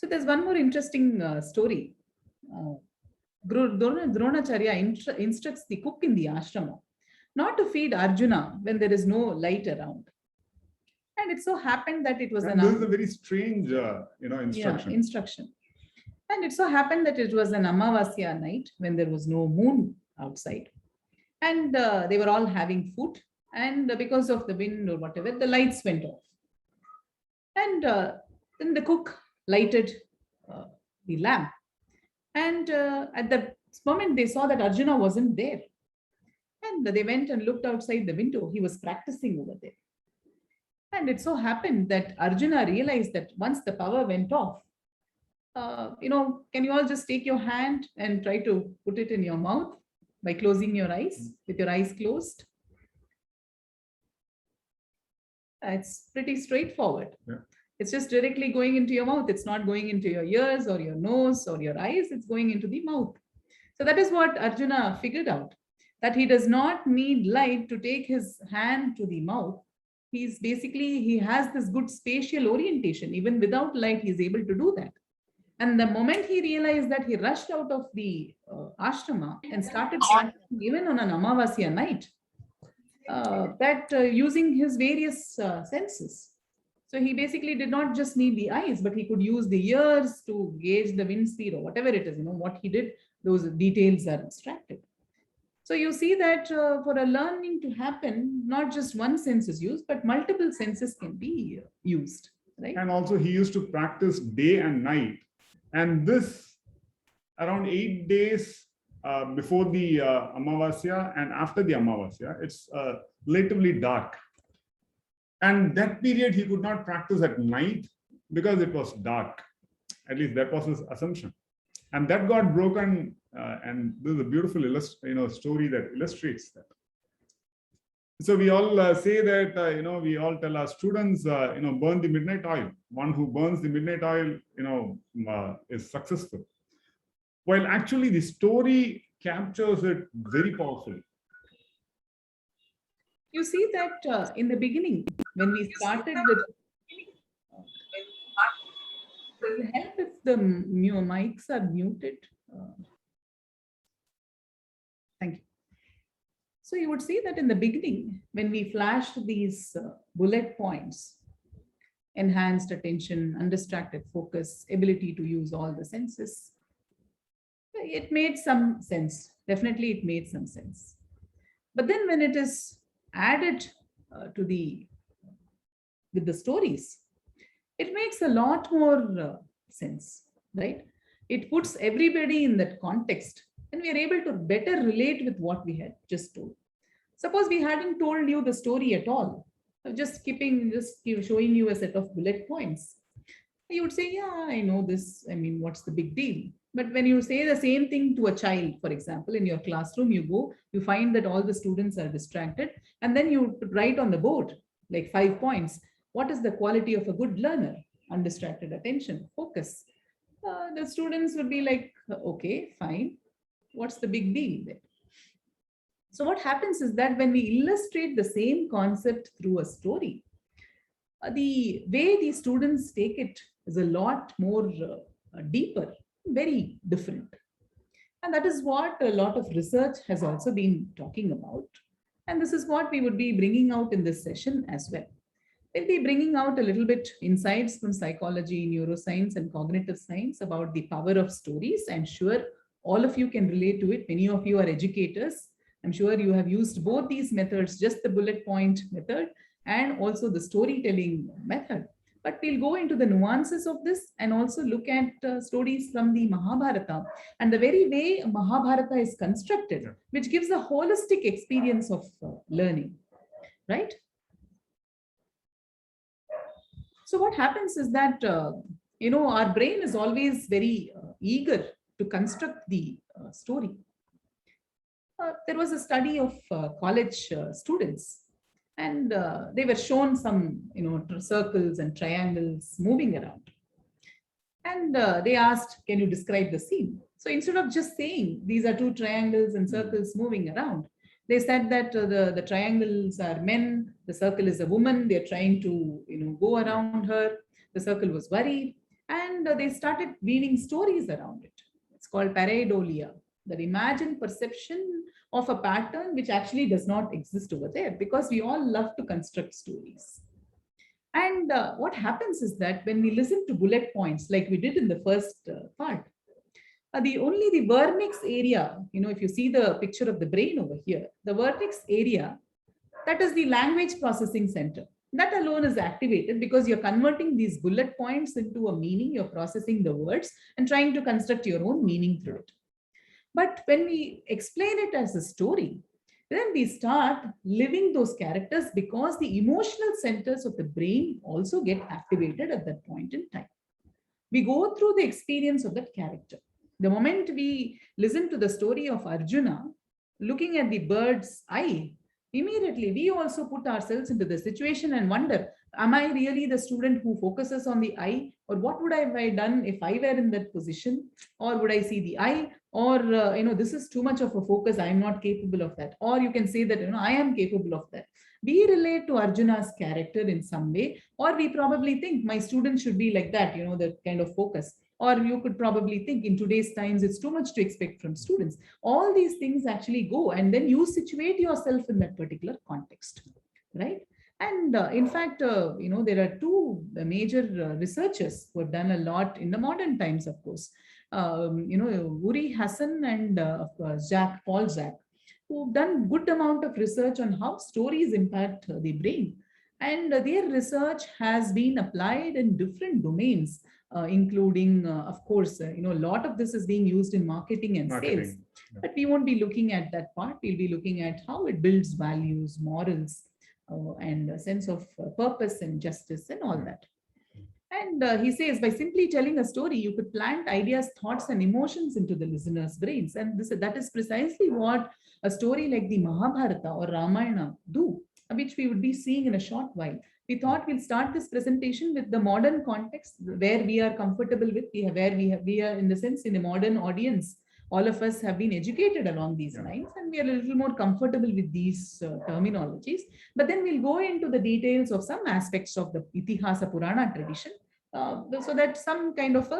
So there's one more interesting story. Dronacharya instructs the cook in the ashrama not to feed Arjuna when there is no light around. And it so happened that it was this is a very strange, instruction. Yeah, instruction. And it so happened that it was an Amavasya night when there was no moon outside. And they were all having food. And because of the wind or whatever, the lights went off. And then the cook lighted the lamp. And at the moment, they saw that Arjuna wasn't there. And they went and looked outside the window. He was practicing over there. And it so happened that Arjuna realized that once the power went off, can you all just take your hand and try to put it in your mouth by closing your eyes, with your eyes closed? It's pretty straightforward. Yeah. It's just directly going into your mouth. It's not going into your ears or your nose or your eyes. It's going into the mouth. So that is what Arjuna figured out, that he does not need light to take his hand to the mouth. He has this good spatial orientation. Even without light, he's able to do that. And the moment he realized that, he rushed out of the ashrama and started practicing even on an Amavasya night, using his various senses. So he basically did not just need the eyes, but he could use the ears to gauge the wind speed or whatever it is. What he did, those details are abstracted. So you see that for a learning to happen, not just one sense is used, but multiple senses can be used, right? And also he used to practice day and night. And this around 8 days before the Amavasya and after the Amavasya, it's relatively dark. And that period he could not practice at night because it was dark. At least that was his assumption. And that got broken. And this is a beautiful story that illustrates that. So we all say that, we all tell our students, burn the midnight oil. One who burns the midnight oil, is successful. While actually the story captures it very powerfully. You see that in the beginning, when we started with, does it help if the mics are muted? Thank you. So you would see that in the beginning, when we flashed these bullet points, enhanced attention, undistracted focus, ability to use all the senses, it made some sense. Definitely it made some sense. But then when it is added with the stories, it makes a lot more sense, right? It puts everybody in that context, and we are able to better relate with what we had just told. Suppose we hadn't told you the story at all, just showing you a set of bullet points. You would say, yeah, I know this. I mean, what's the big deal? But when you say the same thing to a child, for example, in your classroom, you find that all the students are distracted, and then you write on the board, like 5 points. What is the quality of a good learner? Undistracted attention, focus. The students would be like, okay, fine. What's the big deal there? So what happens is that when we illustrate the same concept through a story, the way the students take it is a lot more deeper, very different. And that is what a lot of research has also been talking about. And this is what we would be bringing out in this session as well. We'll be bringing out a little bit insights from psychology, neuroscience, and cognitive science about the power of stories. I'm sure all of you can relate to it. Many of you are educators. I'm sure you have used both these methods, just the bullet point method and also the storytelling method. But we'll go into the nuances of this and also look at stories from the Mahabharata and the very way Mahabharata is constructed, which gives a holistic experience of learning, right? So what happens is that, our brain is always very eager to construct the story. There was a study of college students, and they were shown some, circles and triangles moving around. And they asked, can you describe the scene? So instead of just saying these are two triangles and circles moving around, they said that the triangles are men, the circle is a woman, they're trying to go around her, the circle was worried, And they started weaving stories around it. It's called pareidolia, the imagined perception of a pattern which actually does not exist over there, because we all love to construct stories. And what happens is that when we listen to bullet points, like we did in the first part, the vernix area, if you see the picture of the brain over here, the vernix area, that is the language processing center. That alone is activated because you're converting these bullet points into a meaning, you're processing the words and trying to construct your own meaning through it. But when we explain it as a story, then we start living those characters because the emotional centers of the brain also get activated at that point in time. We go through the experience of that character. The moment we listen to the story of Arjuna, looking at the bird's eye, immediately we also put ourselves into the situation and wonder, am I really the student who focuses on the eye? Or what would I have done if I were in that position? Or would I see the eye? Or, this is too much of a focus, I'm not capable of that. Or you can say that, I am capable of that. We relate to Arjuna's character in some way, or we probably think my student should be like that, that kind of focus. Or you could probably think in today's times, it's too much to expect from students. All these things actually go, and then you situate yourself in that particular context, right? And in fact, there are two major researchers who have done a lot in the modern times, of course. Uri Hassan and of course, Paul Zak, who've done good amount of research on how stories impact the brain. And their research has been applied in different domains, including, of course, a lot of this is being used in marketing and sales. Yeah. But we won't be looking at that part. We'll be looking at how it builds values, morals, and a sense of purpose and justice and all that. And he says, by simply telling a story, you could plant ideas, thoughts, and emotions into the listener's brains. And that is precisely what a story like the Mahabharata or Ramayana do, which we would be seeing in a short while. We thought we'll start this presentation with the modern context where we are comfortable with, where we are in the sense in a modern audience. All of us have been educated along these lines, and we are a little more comfortable with these terminologies. But then we'll go into the details of some aspects of the Itihasa Purana tradition, so that some kind of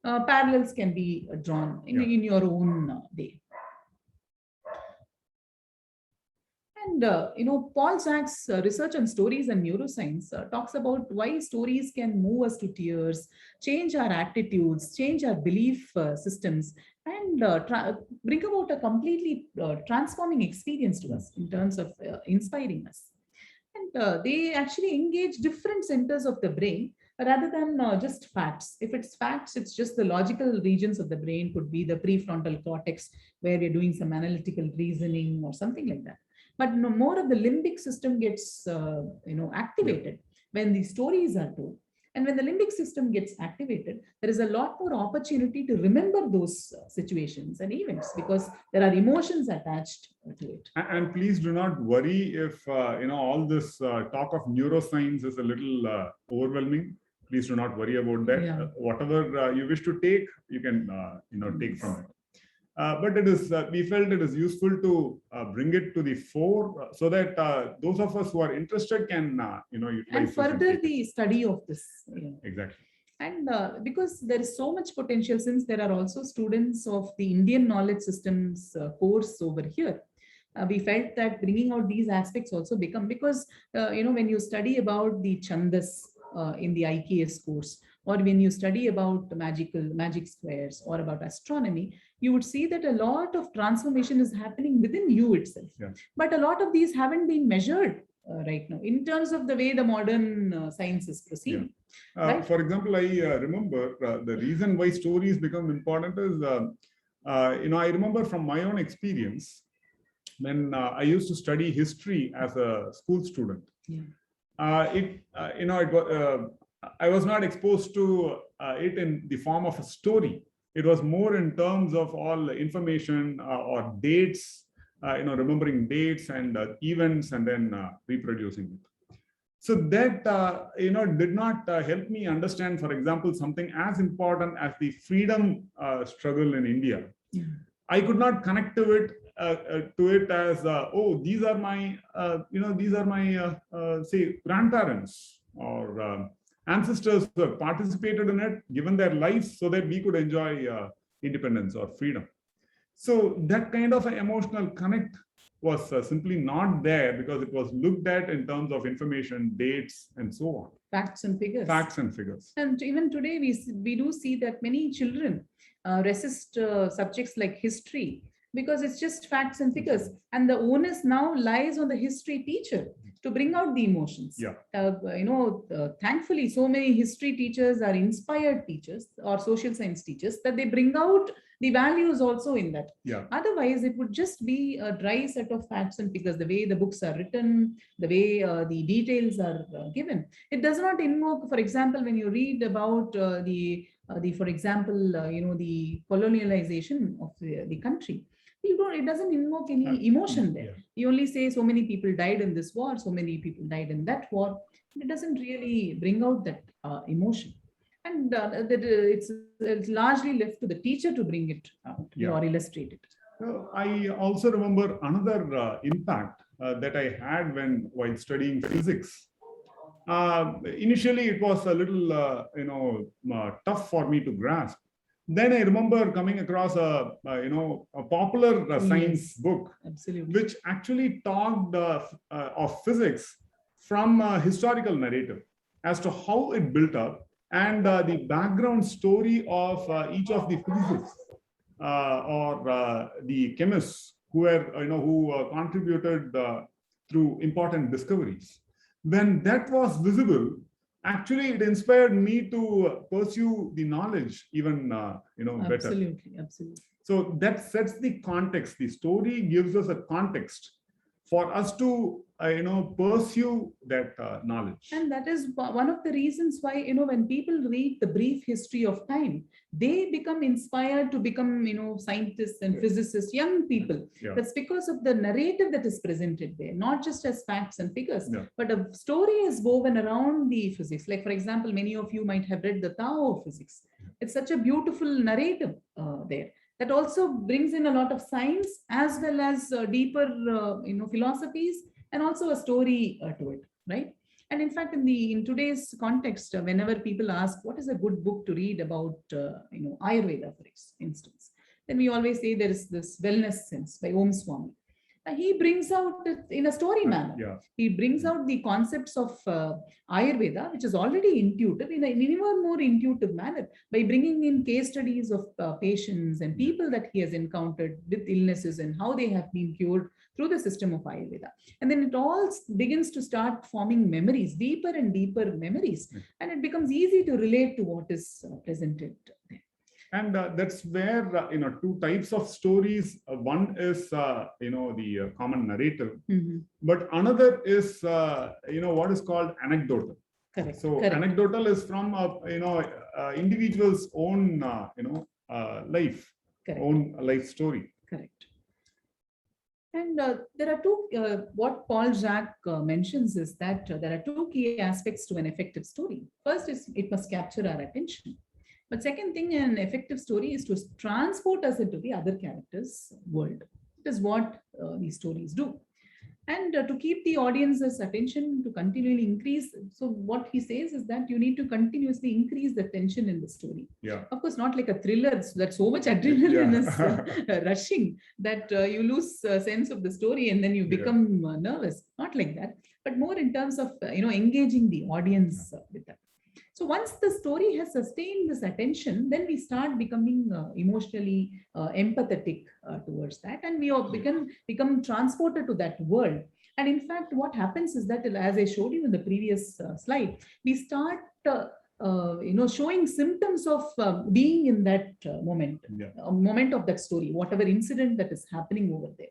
parallels can be drawn in your own way. And Paul Zak's research on stories and neuroscience talks about why stories can move us to tears, change our attitudes, change our belief systems, and bring about a completely transforming experience to us in terms of inspiring us. And they actually engage different centers of the brain rather than just facts. If it's facts, it's just the logical regions of the brain, could be the prefrontal cortex, where we're doing some analytical reasoning or something like that. But more of the limbic system gets activated when the stories are told. And when the limbic system gets activated, there is a lot more opportunity to remember those situations and events because there are emotions attached to it. And please do not worry if all this talk of neuroscience is a little overwhelming. Please do not worry about that. Yeah. Whatever you wish to take, you can take from it. But it is we felt it is useful to bring it to the fore so that those of us who are interested can utilize and further the study of this. Exactly. And because there is so much potential, since there are also students of the Indian knowledge systems course over here, we felt that bringing out these aspects also become, because when you study about the chandas in the IKS course, or when you study about magic squares or about astronomy, you would see that a lot of transformation is happening within you itself. Yeah. But a lot of these haven't been measured right now in terms of the way the modern science is proceeding. Yeah. Right? For example, I remember the reason why stories become important is, I remember from my own experience when I used to study history as a school student. Yeah. I was not exposed to it in the form of a story. It was more in terms of all information or dates, remembering dates and events and then reproducing it. So that, did not help me understand, for example, something as important as the freedom struggle in India. Yeah. I could not connect to it as, these are my, say, grandparents, or ancestors who have participated in it, given their lives so that we could enjoy independence or freedom. So that kind of an emotional connect was simply not there because it was looked at in terms of information, dates, and so on. Facts and figures. Facts and figures. And even today, we do see that many children resist subjects like history because it's just facts and figures. And the onus now lies on the history teacher to bring out the emotions. Yeah. Thankfully, so many history teachers are inspired teachers or social science teachers that they bring out the values also in that. Yeah. Otherwise, it would just be a dry set of facts and figures, the way the books are written, the way the details are given. It does not invoke, for example, when you read about for example, the colonialization of the country, it doesn't invoke any emotion there. Yeah. You only say so many people died in this war, so many people died in that war. It doesn't really bring out that emotion. And it's largely left to the teacher to bring it out or illustrate it. I also remember another impact that I had while studying physics. Initially, it was a little, tough for me to grasp. Then I remember coming across a popular science book, absolutely, which actually talked of physics from a historical narrative as to how it built up and the background story of each of the physicists or the chemists who contributed through important discoveries. When that was visible, actually it inspired me to pursue the knowledge even better. Absolutely. So that sets the context. The story gives us a context for us to pursue that knowledge. And that is one of the reasons why when people read the brief history of time, they become inspired to become scientists and physicists, young people. Yeah. That's because of the narrative that is presented there, not just as facts and figures, but a story is woven around the physics. Like, for example, many of you might have read the Tao of Physics. It's such a beautiful narrative there that also brings in a lot of science as well as deeper philosophies and also a story to it, right? And in fact, in today's context, whenever people ask what is a good book to read about Ayurveda, for instance, then we always say there is this Wellness Sense by Om Swami. He brings out it in a story manner. Yeah. He brings out the concepts of Ayurveda, which is already intuitive, in an even more intuitive manner, by bringing in case studies of patients and people that he has encountered with illnesses and how they have been cured through the system of Ayurveda. And then it all begins to start forming memories, deeper and deeper memories, and it becomes easy to relate to what is presented there. And that's where, two types of stories. One is, the common narrative, but another is, what is called anecdotal. Correct. So Correct. Anecdotal is from, individual's own, life, Correct. own life story. Correct. And there are two, what Paul Jacques mentions is that there are two key aspects to an effective story. First is it must capture our attention. But second thing, an effective story is to transport us into the other character's world. It is what these stories do. And to keep the audience's attention to continually increase. So what he says is that you need to continuously increase the tension in the story. Yeah. Of course, not like a thriller, so that so much adrenaline is rushing that you lose sense of the story and then you become nervous. Not like that, but more in terms of, engaging the audience with that. So once the story has sustained this attention, then we start becoming emotionally empathetic towards that, and we all become transported to that world. And in fact, what happens is that, as I showed you in the previous slide, we start showing symptoms of being in that moment of that story, whatever incident that is happening over there.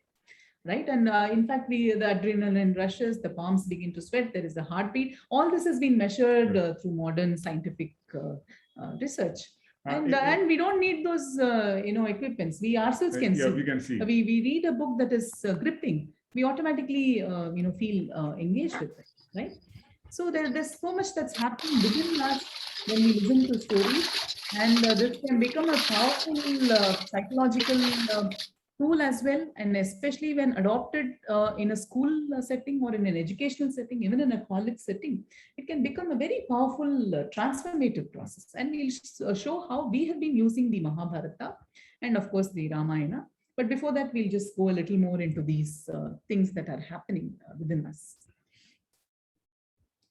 Right. And in fact, the adrenaline rushes, the palms begin to sweat, there is a heartbeat. All this has been measured through modern scientific research. And we don't need those, equipments. We ourselves can see. We can see. We read a book that is gripping. We automatically, feel engaged with it. Right. So there's so much that's happening within us when we listen to stories. And this can become a powerful psychological tool as well, and especially when adopted in a school setting or in an educational setting, even in a college setting, it can become a very powerful transformative process. And we'll show how we have been using the Mahabharata and of course the Ramayana. But before that, we'll just go a little more into these things that are happening within us.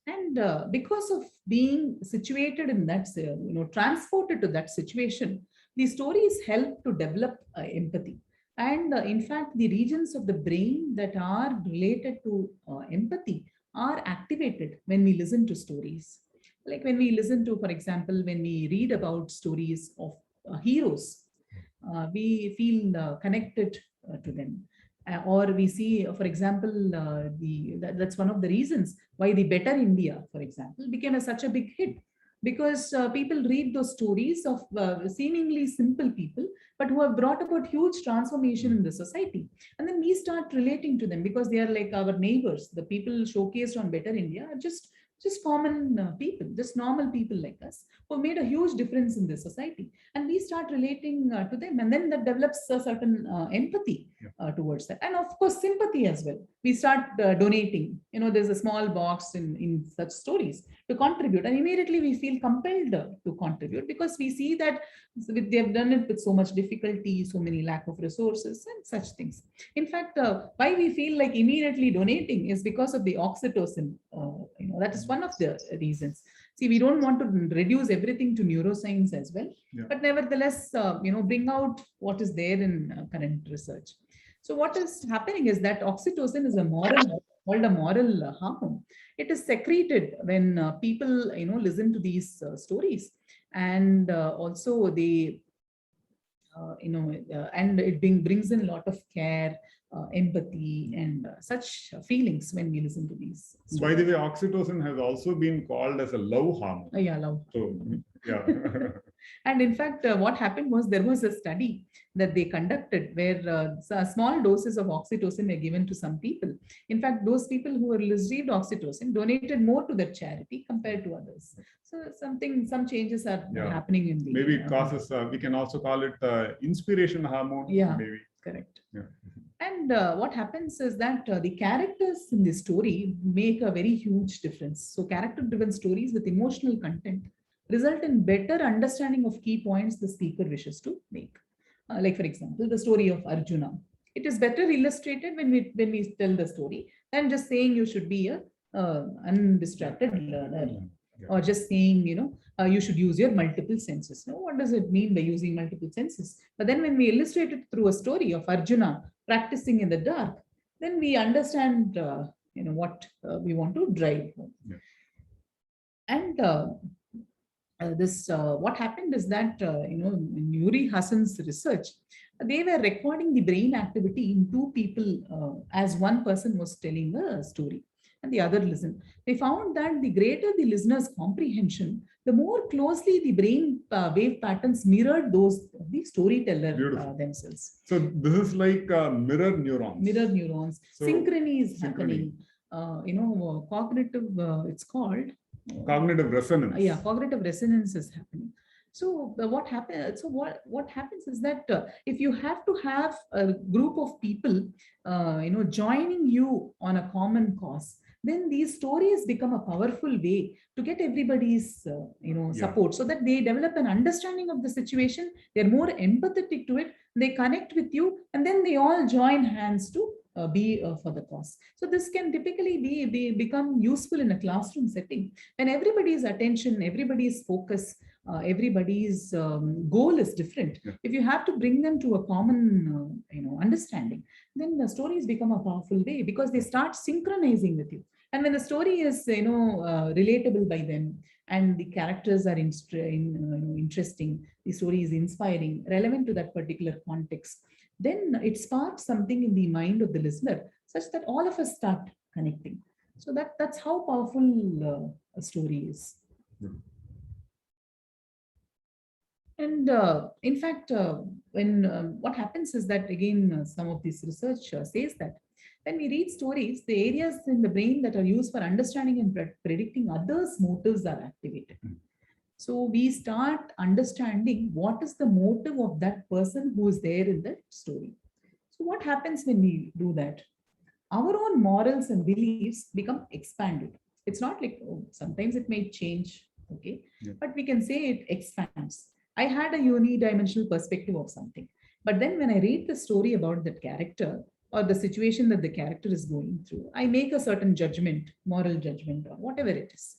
And because of being situated in that, transported to that situation, the stories help to develop empathy. And in fact, the regions of the brain that are related to empathy are activated when we listen to stories. Like when we listen to, for example, when we read about stories of heroes, we feel connected to them. Or we see, for example, that's one of the reasons why the Better India, for example, became such a big hit, because people read those stories of seemingly simple people, but who have brought about huge transformation in the society. And then we start relating to them because they are like our neighbors. The people showcased on Better India are just common people, just normal people like us, who made a huge difference in the society. And we start relating to them, and then that develops a certain empathy towards that. And of course, sympathy as well. We start donating. There's a small box in such stories to contribute, and immediately we feel compelled to contribute because we see that they have done it with so much difficulty, so many lack of resources and such things. In fact, why we feel like immediately donating is because of the oxytocin. That is one of the reasons. See, we don't want to reduce everything to neuroscience as well, but nevertheless, bring out what is there in current research. So what is happening is that oxytocin is called a moral hormone. It is secreted when people, listen to these stories, and also they, and it brings in a lot of care, empathy, and such feelings when we listen to these stories. By the way, oxytocin has also been called as a love hormone. Yeah, love. So, yeah. And in fact, what happened was there was a study that they conducted where small doses of oxytocin were given to some people. In fact, those people who received oxytocin donated more to that charity compared to others. So some changes are happening in the... Maybe it causes, we can also call it inspiration hormone. Yeah, maybe. Correct. Yeah. And what happens is that the characters in the story make a very huge difference. So character-driven stories with emotional content result in better understanding of key points the speaker wishes to make. Like, for example, the story of Arjuna. It is better illustrated when we tell the story than just saying you should be a undistracted learner, or just saying, you should use your multiple senses. No, what does it mean by using multiple senses? But then when we illustrate it through a story of Arjuna practicing in the dark, then we understand, what we want to drive home. Yeah. And what happened is that, in Yuri Hassan's research, they were recording the brain activity in two people as one person was telling a story and the other listened. They found that the greater the listener's comprehension, the more closely the brain wave patterns mirrored those of the storyteller themselves. So this is like mirror neurons. Mirror neurons. So, synchrony is happening. Cognitive, it's called cognitive resonance. Yeah, cognitive resonance is happening. So what happens? So what happens is that if you have to have a group of people, joining you on a common cause, then these stories become a powerful way to get everybody's, support, so that they develop an understanding of the situation. They're more empathetic to it. They connect with you, and then they all join hands to be for the cause. So this can typically become useful in a classroom setting when everybody's attention, everybody's focus, everybody's goal is different. Yeah. If you have to bring them to a common, understanding, then the stories become a powerful way because they start synchronizing with you. And when the story is, relatable by them, and the characters are interesting, the story is inspiring, relevant to that particular context, then it sparks something in the mind of the listener such that all of us start connecting. So that's how powerful a story is. Yeah. And in fact, when what happens is that, again, some of this research says that when we read stories, the areas in the brain that are used for understanding and predicting others' motives are activated. So we start understanding what is the motive of that person who is there in the story. So what happens when we do that? Our own morals and beliefs become expanded. It's not like, oh, sometimes it may change, okay, Yeah. but we can say it expands. I had a unidimensional perspective of something, but then when I read the story about that character or the situation that the character is going through, I make a certain judgment, moral judgment, or whatever it is.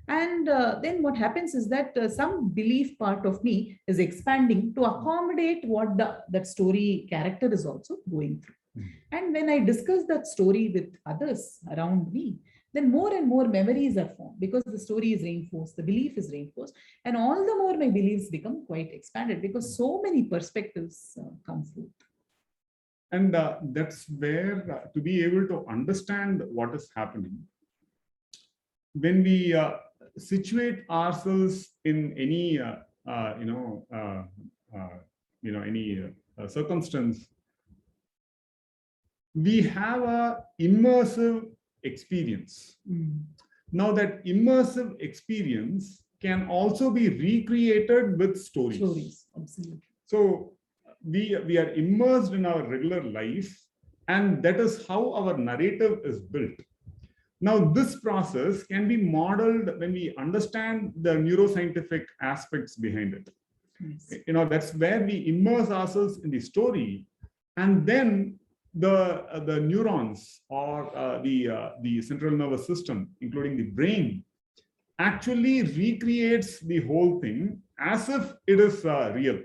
And then what happens is that some belief part of me is expanding to accommodate what that story character is also going through. And when I discuss that story with others around me, then more and more memories are formed because the story is reinforced, the belief is reinforced, and all the more my beliefs become quite expanded because so many perspectives come forth. And that's where to be able to understand what is happening, when we situate ourselves in any any circumstance, we have a immersive experience. Now that immersive experience can also be recreated with stories. Stories, absolutely. So we are immersed in our regular life, and that is how our narrative is built. Now, this process can be modeled when we understand the neuroscientific aspects behind it. Yes. That's where we immerse ourselves in the story, and then the neurons or the central nervous system, including the brain, actually recreates the whole thing as if it is real.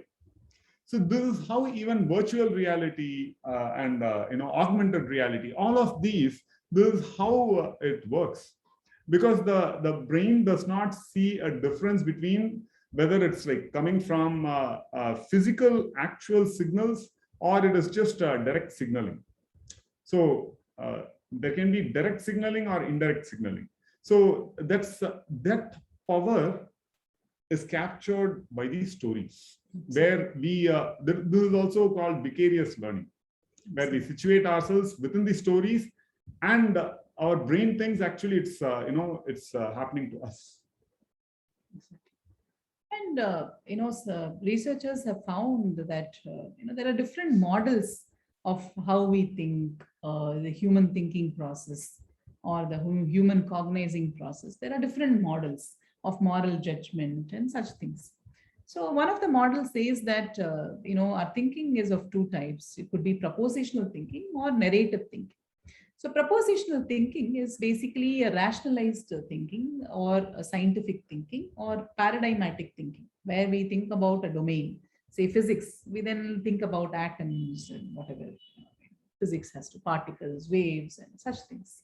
So this is how even virtual reality and augmented reality, all of these, this is how it works. Because the brain does not see a difference between whether it's like coming from physical actual signals or it is just direct signaling. So there can be direct signaling or indirect signaling. So that power is captured by these stories, where we this is also called vicarious learning, where we situate ourselves within the stories, and our brain thinks actually it's happening to us. And so researchers have found that there are different models of how we think, the human thinking process or the human cognizing process. There are different models of moral judgment and such things. So one of the models says that our thinking is of two types. It could be propositional thinking or narrative thinking. So propositional thinking is basically a rationalized thinking or a scientific thinking or paradigmatic thinking, where we think about a domain, say physics, we then think about atoms and whatever. Physics has to particles, waves, and such things.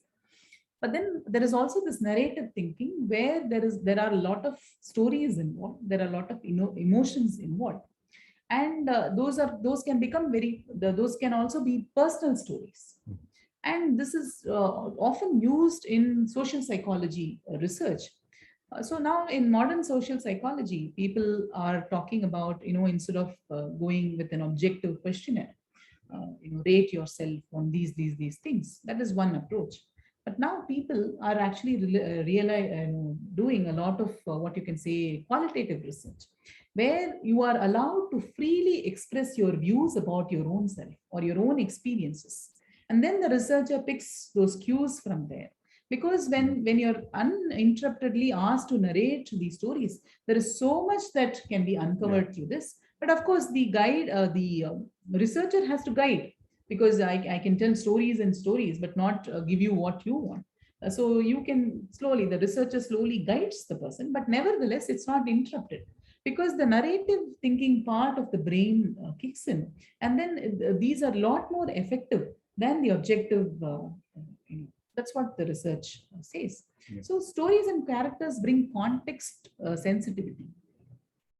But then there is also this narrative thinking where there are a lot of stories involved, there are a lot of emotions involved, and those can become those can also be personal stories. And this is often used in social psychology research. So now in modern social psychology, people are talking about, instead of going with an objective questionnaire, rate yourself on these things. That is one approach. But now people are actually doing a lot of what you can say qualitative research, where you are allowed to freely express your views about your own self or your own experiences. And then the researcher picks those cues from there. Because when you're uninterruptedly asked to narrate these stories, there is so much that can be uncovered through this. But of course, the researcher has to guide, because I can tell stories and stories, but not give you what you want. So you can the researcher slowly guides the person, but nevertheless, it's not interrupted, because the narrative thinking part of the brain kicks in. And then these are a lot more effective than the objective. That's what the research says. Yeah. So stories and characters bring context sensitivity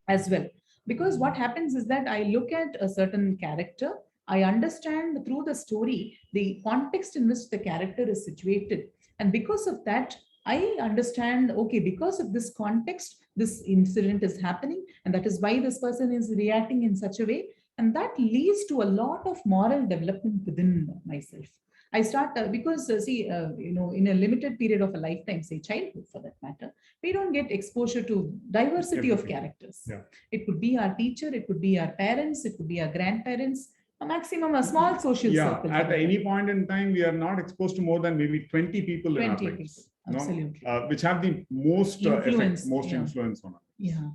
as well. Because what happens is that I look at a certain character, I understand through the story the context in which the character is situated. And because of that, I understand, okay, because of this context, this incident is happening, and that is why this person is reacting in such a way. And that leads to a lot of moral development within myself. I start because in a limited period of a lifetime, say childhood for that matter, we don't get exposure to diversity of characters. Yeah. It could be our teacher, it could be our parents, it could be our grandparents, A maximum, a small social circle. At any point in time, we are not exposed to more than maybe 20 people in our 20 lives. people, absolutely. Which have the most Influence, effect, most yeah. influence on us. Yeah.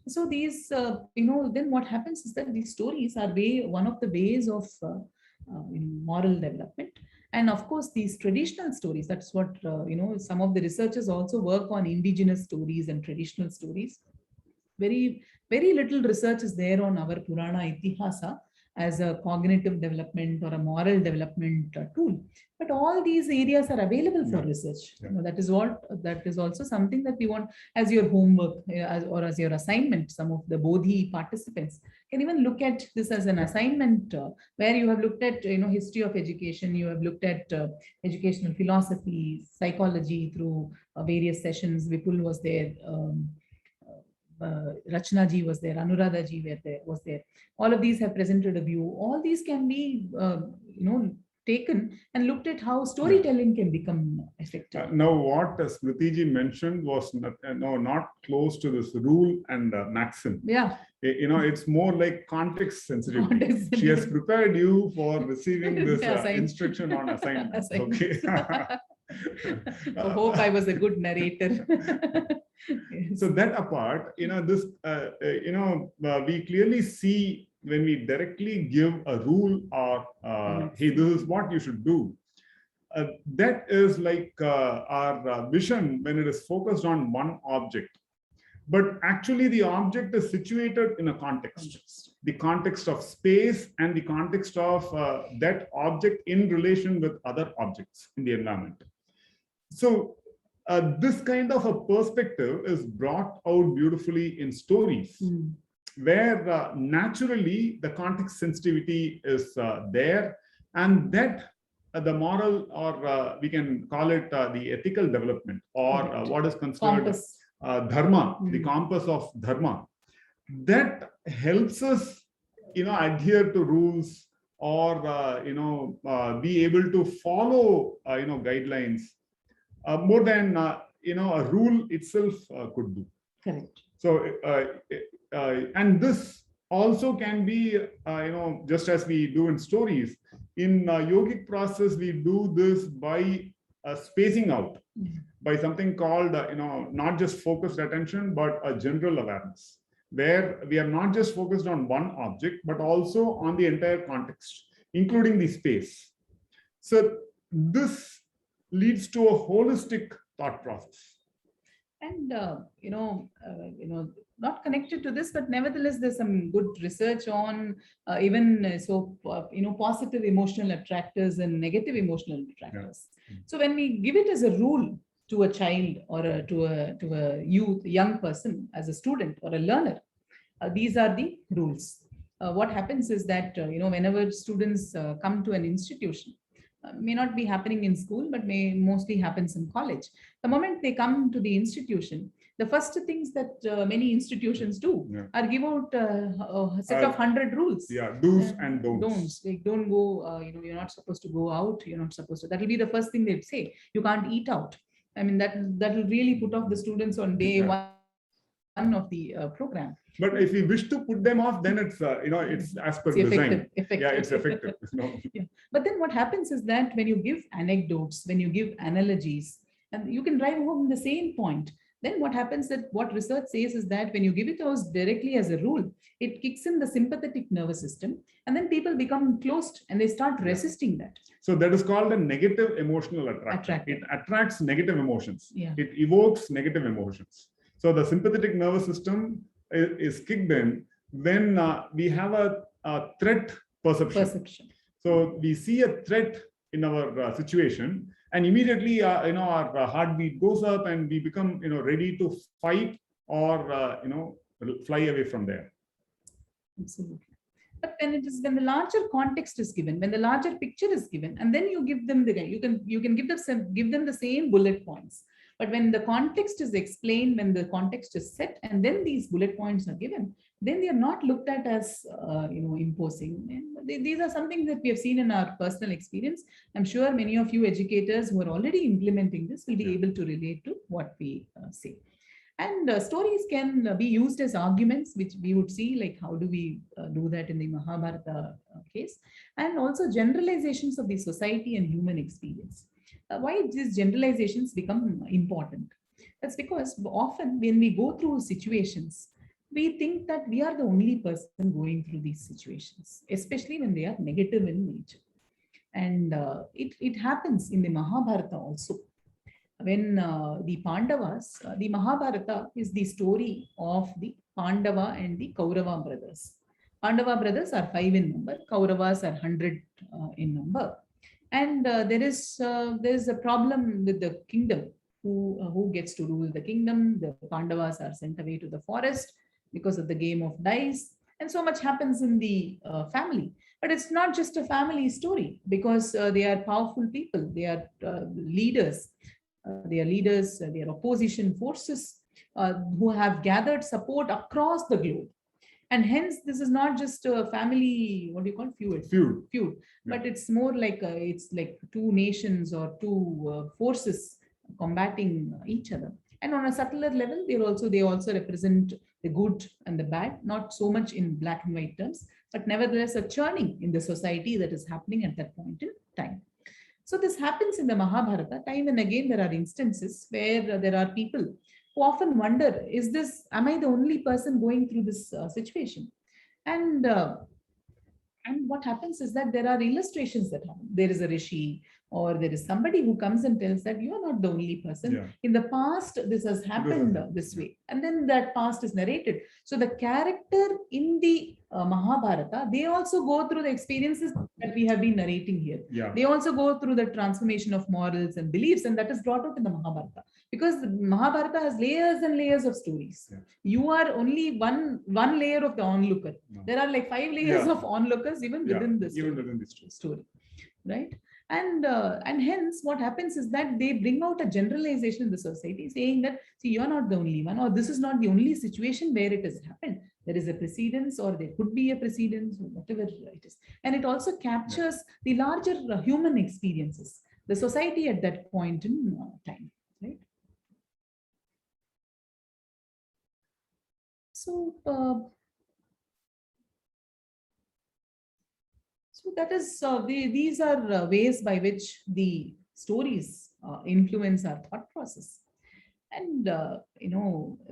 So these, then what happens is that these stories are one of the ways of moral development. And of course, these traditional stories, that's what, some of the researchers also work on indigenous stories and traditional stories. Very, very little research is there on our Purana Itihasa as a cognitive development or a moral development tool. But all these areas are available for research. Yeah. That is also something that we want as your homework or as your assignment. Some of the Bodhi participants can even look at this as an assignment where you have looked at history of education, you have looked at educational philosophy, psychology through various sessions. Vipul was there. Rachna ji was there, Anuradha ji was there. All of these have presented a view. All these can be, taken and looked at how storytelling can become effective. Now, what Smrithi ji mentioned was not close to this rule and maxim. Yeah. It's more like context sensitivity. She has prepared you for receiving this instruction on assignment. Okay. I hope I was a good narrator. Yes. So that apart, this, we clearly see when we directly give a rule or, hey, this is what you should do. That is like our vision when it is focused on one object. But actually, the object is situated in a context, the context of space and the context of that object in relation with other objects in the environment. So this kind of a perspective is brought out beautifully in stories, where naturally the context sensitivity is there, and that the moral, or we can call it the ethical development, or what is considered dharma, the compass of dharma, that helps us, adhere to rules or be able to follow guidelines more than a rule itself could do. Correct. So and this also can be just as we do in stories, in yogic process we do this by spacing out, by something called not just focused attention but a general awareness, where we are not just focused on one object but also on the entire context, including the space. So this leads to a holistic thought process. And not connected to this, but nevertheless, there's some good research on positive emotional attractors and negative emotional attractors. Yeah. So when we give it as a rule to a child or to a young person, as a student or a learner, these are the rules. What happens is that whenever students come to an institution, may not be happening in school, but may mostly happens in college. The moment they come to the institution, the first things that many institutions do are give out a set of 100 rules. Yeah, do's and don'ts. Don'ts. Like, don't go, you're not supposed to go out. You're not supposed to. That will be the first thing they'd say. You can't eat out. I mean, that will really put off the students on day one of the program. But if we wish to put them off, then it's it's as per design. Effective. Yeah, it's effective. Yeah. But then what happens is that when you give anecdotes, when you give analogies, and you can drive home the same point, then what happens that what research says is that when you give it as directly as a rule, it kicks in the sympathetic nervous system, and then people become closed and they start resisting that. So that is called a negative emotional attraction. It attracts negative emotions. Yeah. It evokes negative emotions. So the sympathetic nervous system is kicked in when we have a threat perception. So we see a threat in our situation, and immediately our heartbeat goes up, and we become ready to fight or fly away from there. Absolutely. But when the larger context is given, when the larger picture is given, and then you give them you can give them the same bullet points. But when the context is explained, when the context is set, and then these bullet points are given, then they are not looked at as imposing. And these are something that we have seen in our personal experience. I'm sure many of you educators who are already implementing this will be able to relate to what we say. And stories can be used as arguments, which we would see, like how do we do that in the Mahabharata case, and also generalizations of the society and human experience. Why these generalizations become important? That's because often when we go through situations, we think that we are the only person going through these situations, especially when they are negative in nature. And it happens in the Mahabharata also. When the Pandavas, the Mahabharata is the story of the Pandava and the Kaurava brothers. Pandava brothers are 5 in number, Kauravas are 100 in number. And there is a problem with the kingdom. Who gets to rule the kingdom? The Pandavas are sent away to the forest because of the game of dice. And so much happens in the family. But it's not just a family story, because they are powerful people. They are leaders. They are opposition forces who have gathered support across the globe. And hence, this is not just a family, what do you call it? Feud. Yeah. But it's more like it's like two nations or two forces combating each other. And on a subtler level, they also represent the good and the bad, not so much in black and white terms, but nevertheless a churning in the society that is happening at that point in time. So this happens in the Mahabharata. Time and again, there are instances where there are people who often wonder, am I the only person going through this situation? And what happens is that there are illustrations that happen. There is a rishi, or there is somebody who comes and tells that you are not the only person. Yeah. In the past, this has happened this way. And then that past is narrated. So the character in the Mahabharata, they also go through the experiences that we have been narrating here. Yeah. They also go through the transformation of morals and beliefs, and that is brought out in the Mahabharata. Because the Mahabharata has layers and layers of stories. Yeah. You are only one layer of the onlooker. No. There are like 5 layers of onlookers even within this story. Right? And hence what happens is that they bring out a generalization in the society saying that, see, you're not the only one, or this is not the only situation where it has happened. There is a precedence, or there could be a precedence, or whatever it is. And it also captures the larger human experiences, the society at that point in time. Right? So, so that is, these are ways by which the stories influence our thought process. And,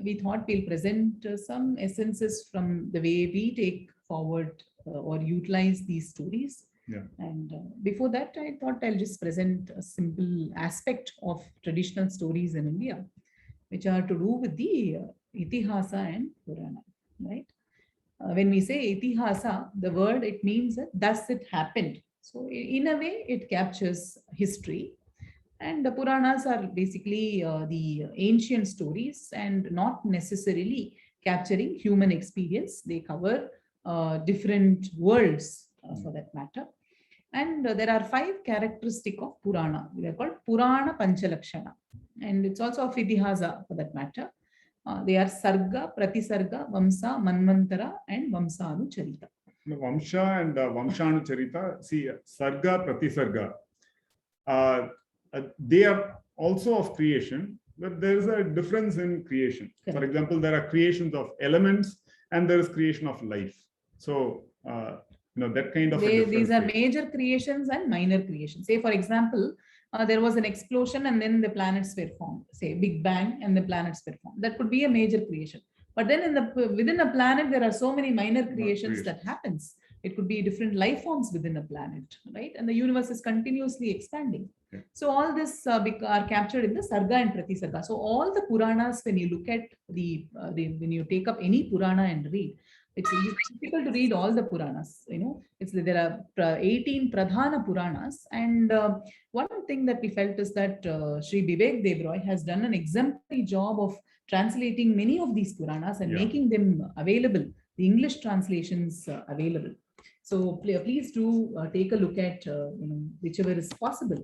we thought we'll present some essences from the way we take forward or utilize these stories. Yeah. And before that, I thought I'll just present a simple aspect of traditional stories in India, which are to do with the Itihasa and Purana, right? When we say Itihasa, the word, it means that thus it happened. So in a way, it captures history. And the Puranas are basically the ancient stories, and not necessarily capturing human experience. They cover different worlds for that matter. And there are 5 characteristics of Purana. They are called Purana Panchalakshana. And it's also of Itihasa for that matter. They are Sarga, Pratisarga, Vamsa, Manvantara, and Vamsanucharita. Vamsha and Vamshanucharita, see, Sarga, Pratisarga, they are also of creation, but there is a difference in creation. Correct. For example, there are creations of elements and there is creation of life. So, that kind of these are major creations and minor creations. Say, for example, there was an explosion and then the planets were formed. Say, Big Bang, and the planets were formed. That could be a major creation. But then within a planet, there are so many minor creations that happens. It could be different life forms within a planet, right? And the universe is continuously expanding. Yeah. So all this are captured in the Sarga and Pratisarga. So all the Puranas, when you look at when you take up any Purana and read, it's difficult to read all the Puranas. There are 18 Pradhana Puranas, and one thing that we felt is that Sri Vivek Dev Roy has done an exemplary job of translating many of these Puranas and making them available, the English translations available. So please do take a look at whichever is possible.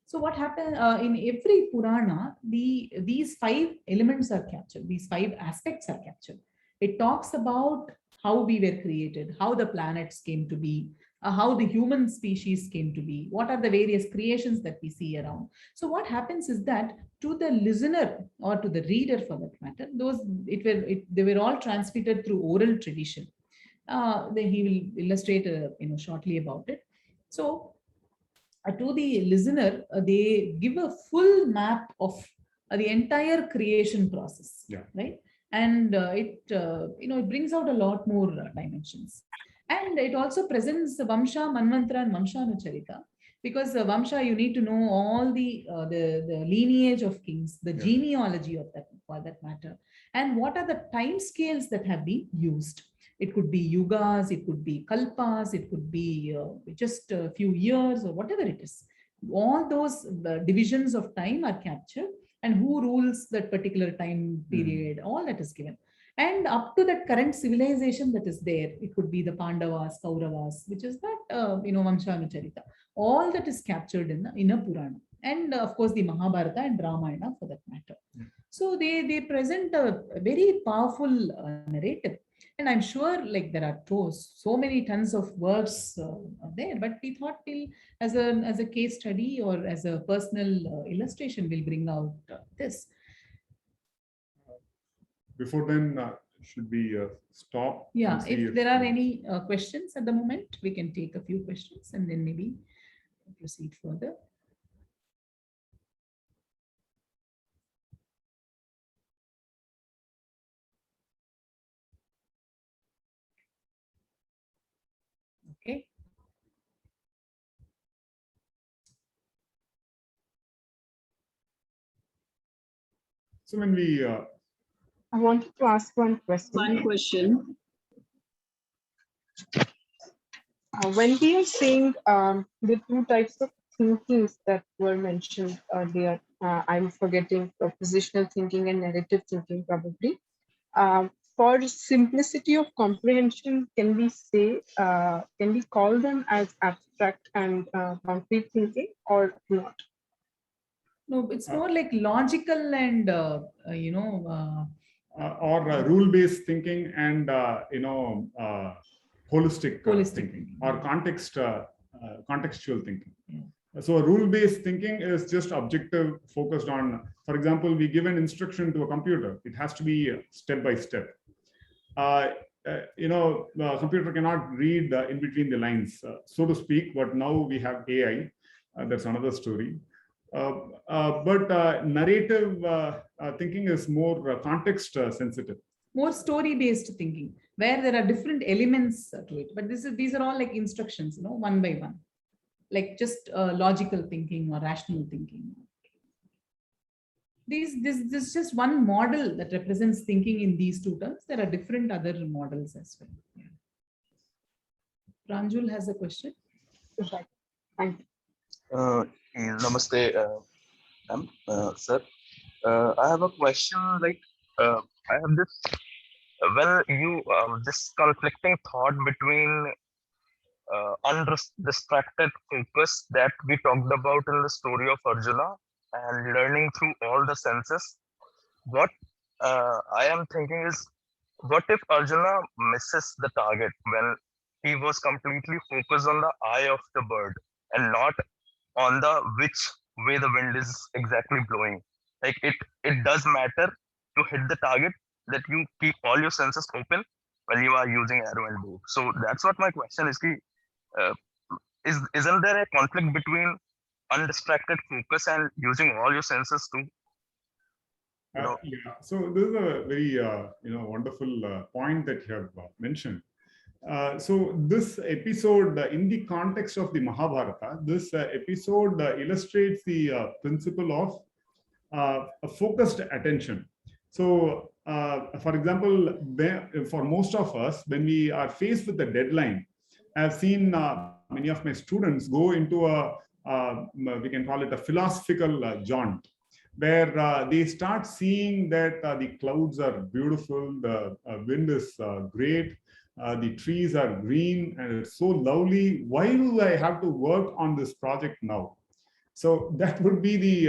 So what happened in every Purana, these 5 elements are captured, these 5 aspects are captured. It talks about how we were created, how the planets came to be, how the human species came to be, what are the various creations that we see around. So what happens is that to the listener or to the reader for that matter, they were all transmitted through oral tradition. Then he will illustrate shortly about it. So to the listener, they give a full map of the entire creation process, Yeah. right? And it brings out a lot more dimensions. And it also presents the Vamsha, Manvantara, and Vamshanucharita, because Vamsha, you need to know all the lineage of kings, the Yeah. genealogy of that, for that matter, and what are the time scales that have been used. It could be yugas, it could be kalpas, it could be just a few years or whatever it is. All those divisions of time are captured, and who rules that particular time period, all that is given. And up to that current civilization that is there, it could be the Pandavas, Kauravas, which is that, Vamshanucharita. All that is captured in a Purana. And of course, the Mahabharata and Ramayana for that matter. So they present a very powerful narrative. And I'm sure, like, there are so many tons of words there, but we thought we'll, as a case study or as a personal illustration, we'll bring out this. Before then, should we stop? Yeah, and see if there are any questions at the moment, we can take a few questions and then maybe proceed further. Okay. So when we I wanted to ask one question. One question. When we are saying the two types of thinkings that were mentioned earlier, I'm forgetting positional thinking and narrative thinking probably. For simplicity of comprehension, can we say, can we call them as abstract and concrete thinking or not? No, it's more like logical and, or rule-based thinking and holistic, thinking, or contextual thinking. So a rule-based thinking is just objective, focused on, for example, we give an instruction to a computer. It has to be step by step. The computer cannot read in between the lines, so to speak, but now we have AI. That's another story. But narrative thinking is more context sensitive. More story-based thinking, where there are different elements to it. But these are all like instructions, one by one, like just logical thinking or rational thinking. This is just one model that represents thinking in these two terms. There are different other models as well. Yeah. Pranjul has a question. Right. Thank you. Namaste, sir. I have a question. Like, I have this. Well, this conflicting thought between undistracted focus that we talked about in the story of Arjuna and learning through all the senses. What I am thinking is, what if Arjuna misses the target when he was completely focused on the eye of the bird and not on the which way the wind is exactly blowing? Like, it does matter to hit the target that you keep all your senses open when you are using arrow and bow. So that's what my question is. Isn't there a conflict between undistracted focus and using all your senses too? Yeah. So this is a very wonderful point that you have mentioned. So this episode, in the context of the Mahabharata, this episode illustrates the principle of a focused attention. So, for example, for most of us, when we are faced with a deadline, I've seen many of my students go into we can call it a philosophical jaunt, where they start seeing that the clouds are beautiful, the wind is great, the trees are green, and it's so lovely. Why do I have to work on this project now? So that would be the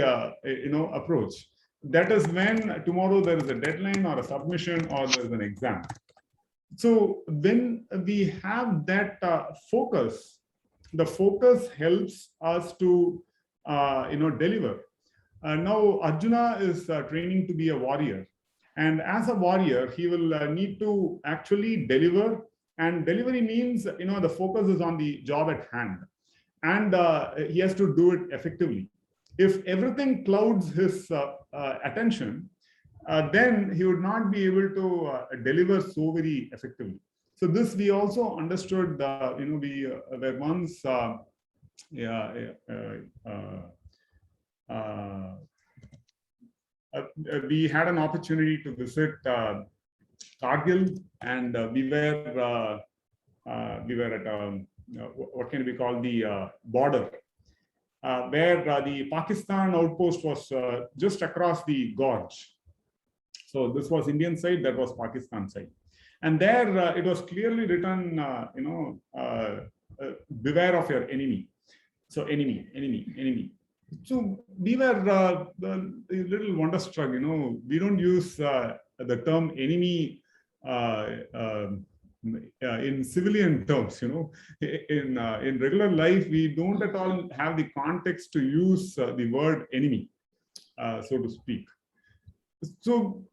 approach. That is when tomorrow there is a deadline or a submission or there is an exam. So when we have that focus, the focus helps us to deliver. Now Arjuna is training to be a warrior, and as a warrior he will need to actually deliver And delivery means, the focus is on the job at hand, and he has to do it effectively. If everything clouds his attention, then he would not be able to deliver so very effectively. So this we also understood. We were once we had an opportunity to visit Kargil, and we were at what can we call the border, where the Pakistan outpost was just across the gorge. So this was Indian side, that was Pakistan side, and there it was clearly written, beware of your enemy. So enemy. So we were a little wonderstruck. We don't use the term enemy in civilian terms. In regular life, we don't at all have the context to use the word enemy, so to speak. So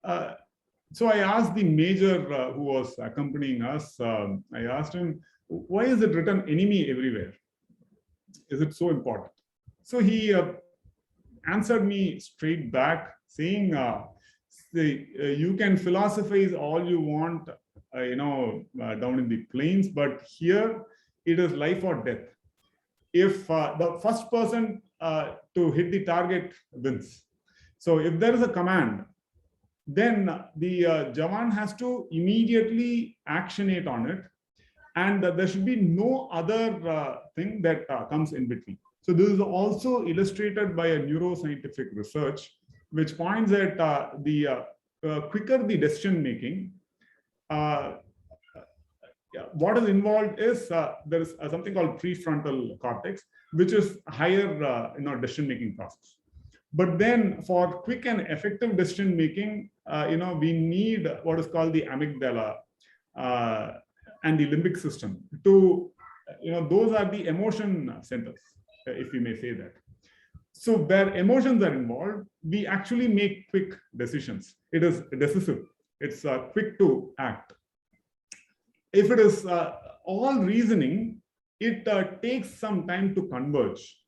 I asked the major who was accompanying us. I asked him, why is it written enemy everywhere? Is it so important? So he answered me straight back, saying, you can philosophize all you want, down in the plains, but here it is life or death. If the first person to hit the target wins. So if there is a command, then the Jawan has to immediately actionate on it, and there should be no other thing that comes in between. So this is also illustrated by a neuroscientific research, which points at the quicker the decision making, what is involved is there is something called prefrontal cortex, which is higher decision making process. But then for quick and effective decision making, we need what is called the amygdala and the limbic system. To those are the emotion centers, if you may say that. So where emotions are involved, we actually make quick decisions. It is decisive. It's quick to act. If it is all reasoning, it takes some time to converge.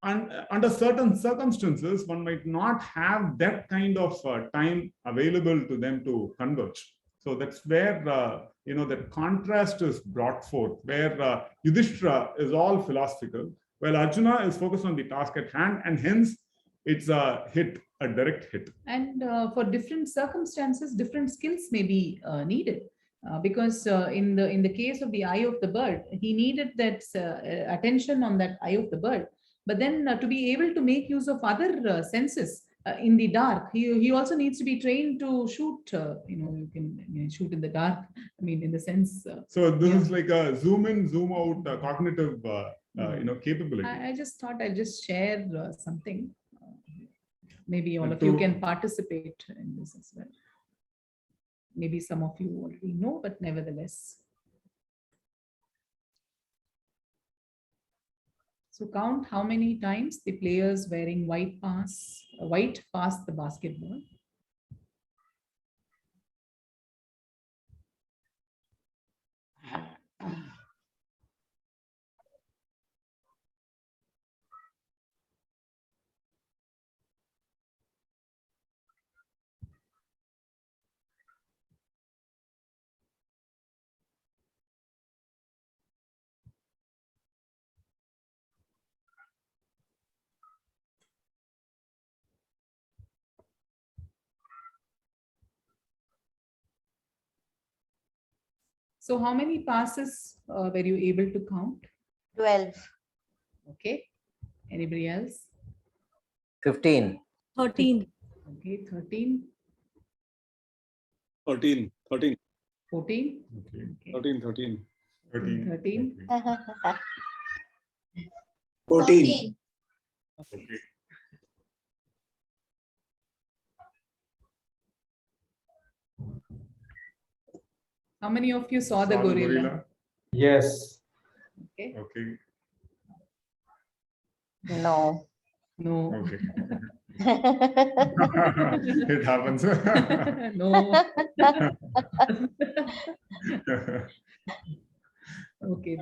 And under certain circumstances, one might not have that kind of time available to them to converge. So that's where that contrast is brought forth, where Yudhishthira is all philosophical, while Arjuna is focused on the task at hand, and hence it's a hit, a direct hit. And for different circumstances, different skills may be needed. Because in the case of the eye of the bird, he needed that attention on that eye of the bird. But then to be able to make use of other senses in the dark, he also needs to be trained to shoot. You can shoot in the dark. I mean, in the sense. So this is like a zoom in, zoom out cognitive, capability. I just thought I'll just share something. Maybe all of you can participate in this as well. Maybe some of you already know, but nevertheless. So count how many times the players wearing white pass the basketball. So how many passes were you able to count? 12. Okay. Anybody else? 15. 13. Okay, 13. 13. 14. Okay. Okay. 13. 13. 14. Okay. How many of you saw the gorilla? Yes. Okay. Okay. No. No. Okay. It happens. No.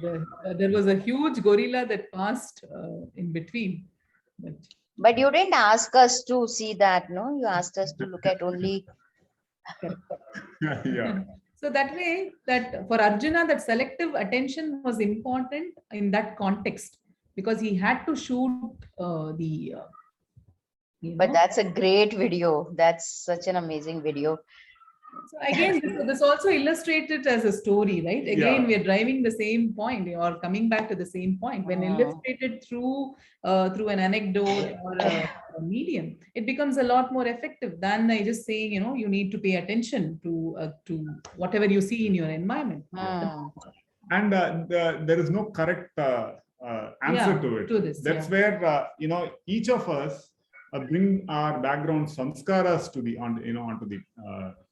there was a huge gorilla that passed in between. But you didn't ask us to see that, no? You asked us to look at only. Yeah. So that way, that for Arjuna, that selective attention was important in that context, because he had to shoot But that's a great video. That's such an amazing video. So again, this also illustrated as a story, right? Again, Yeah. we are driving the same point or coming back to the same point. When illustrated through an anecdote or a medium, it becomes a lot more effective than just saying, you need to pay attention to whatever you see in your environment. And there is no correct answer to it. To this, That's where each of us bring our background samskaras to the onto the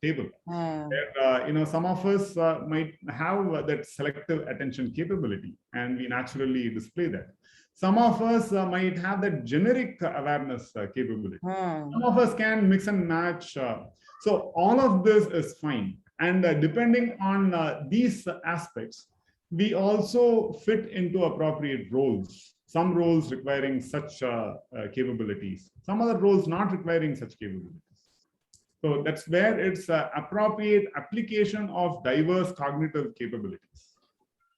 table. Where, some of us might have that selective attention capability, and we naturally display that. Some of us might have that generic awareness capability. Some of us can mix and match. So all of this is fine. And depending on these aspects, we also fit into appropriate roles. Some roles requiring such capabilities, some other roles not requiring such capabilities. So that's where it's appropriate application of diverse cognitive capabilities.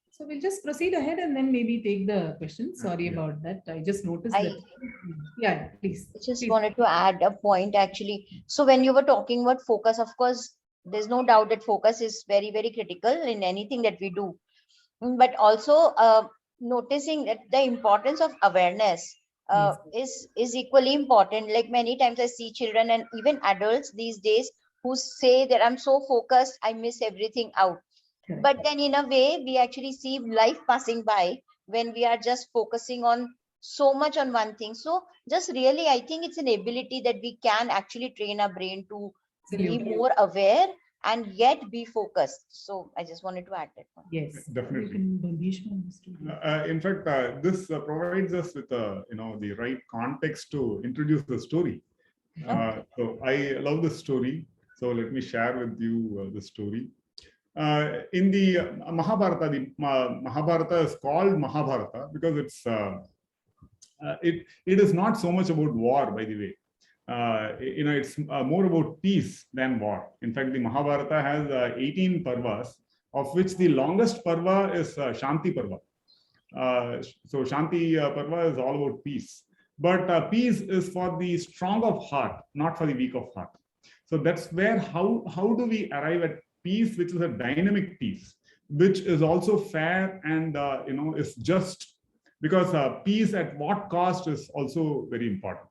So we'll just proceed ahead and then maybe take the questions. Sorry about that. I just noticed that. Yeah, please. I just wanted to add a point actually. So when you were talking about focus, of course, there's no doubt that focus is very, very critical in anything that we do. But also noticing that the importance of awareness is equally important. Like many times I see children and even adults these days who say that I'm so focused, I miss everything out. But then in a way, we actually see life passing by when we are just focusing on so much on one thing. So just really, I think it's an ability that we can actually train our brain to be more aware and yet be focused. So I just wanted to add that one. Yes, definitely. In fact, this provides us with the right context to introduce the story. So I love this story. So let me share with you the story. In the Mahabharata, the Mahabharata is called Mahabharata because it is not so much about war, by the way. It's more about peace than war. In fact, the Mahabharata has 18 parvas, of which the longest parva is Shanti Parva. So Shanti Parva is all about peace. But peace is for the strong of heart, not for the weak of heart. So that's where how do we arrive at peace, which is a dynamic peace, which is also fair and is just, because peace at what cost is also very important.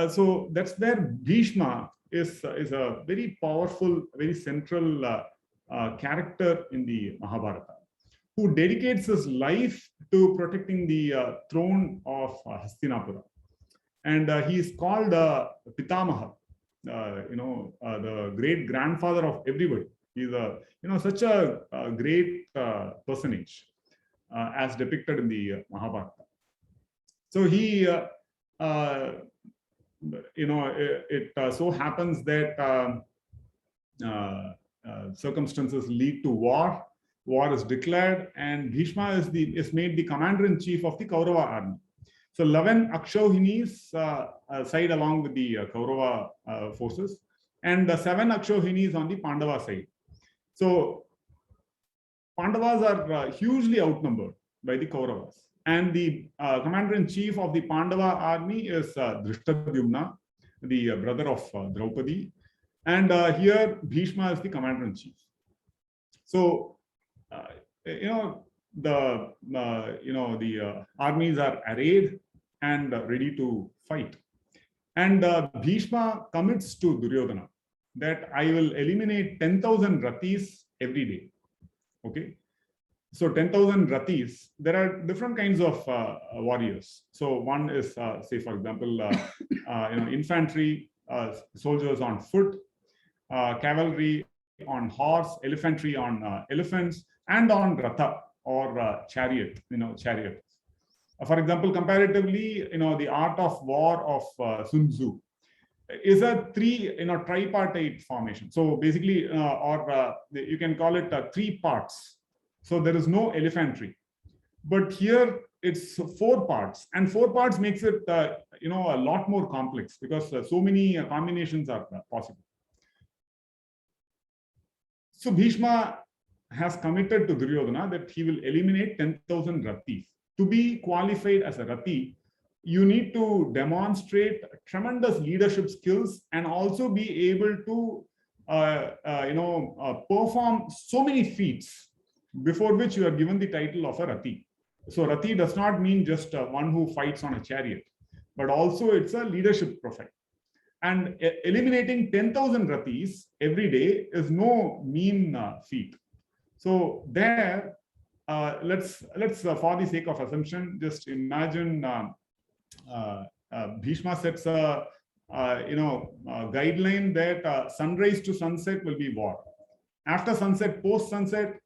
So that's where Bhishma is a very powerful, very central character in the Mahabharata, who dedicates his life to protecting the throne of Hastinapura. And he is called Pitamaha, the great grandfather of everybody. He's such a great personage as depicted in the Mahabharata. So he it so happens that circumstances lead to war. War is declared, and Bhishma is made the commander-in-chief of the Kaurava army. So 11 Akshohinis side along with the Kaurava forces, and 7 Akshohinis on the Pandava side. So Pandavas are hugely outnumbered by the Kauravas. And the commander-in-chief of the Pandava army is Drishtadyumna, the brother of Draupadi. And here Bhishma is the commander-in-chief. So, the armies are arrayed and ready to fight. And Bhishma commits to Duryodhana that I will eliminate 10,000 ratis every day. Okay. So 10,000 ratis, there are different kinds of warriors. So one is, say, for example, infantry, soldiers on foot, cavalry on horse, elephantry on elephants, and on ratha or chariot, chariot. For example, comparatively, the art of war of Sun Tzu is a tripartite formation. So basically, you can call it 3 parts. So there is no elephantry. But here it's 4 parts, and 4 parts makes it a lot more complex, because so many combinations are possible. So Bhishma has committed to Duryodhana that he will eliminate 10,000 ratis. To be qualified as a rati, you need to demonstrate tremendous leadership skills and also be able to perform so many feats before which you are given the title of a rati. So rati does not mean just one who fights on a chariot, but also it's a leadership profile. And eliminating 10,000 ratis every day is no mean feat. So there, let's for the sake of assumption, just imagine Bhishma sets a guideline that sunrise to sunset will be war. After sunset, post sunset,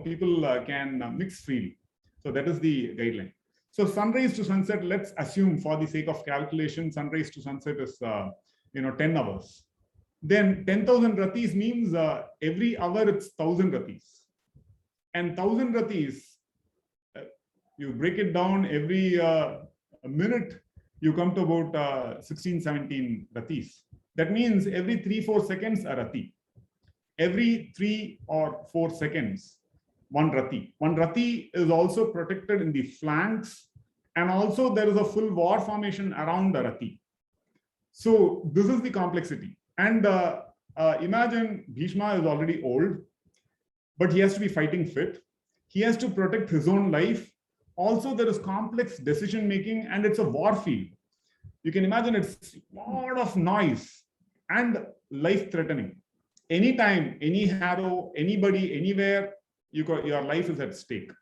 people can mix freely. So that is the guideline. So sunrise to sunset, let's assume for the sake of calculation, sunrise to sunset is 10 hours. Then 10,000 ratis means every hour it's 1,000 ratis. And 1,000 ratis, you break it down every minute, you come to about 16, 17 ratis. That means every 3-4 seconds a rati. Every 3 or 4 seconds, one rati. One rati is also protected in the flanks, and also there is a full war formation around the rati. So this is the complexity. And imagine Bhishma is already old, but he has to be fighting fit. He has to protect his own life. Also, there is complex decision making, and it's a war field. You can imagine it's a lot of noise and life threatening. Anytime, any arrow, anybody, anywhere, your life is at stake.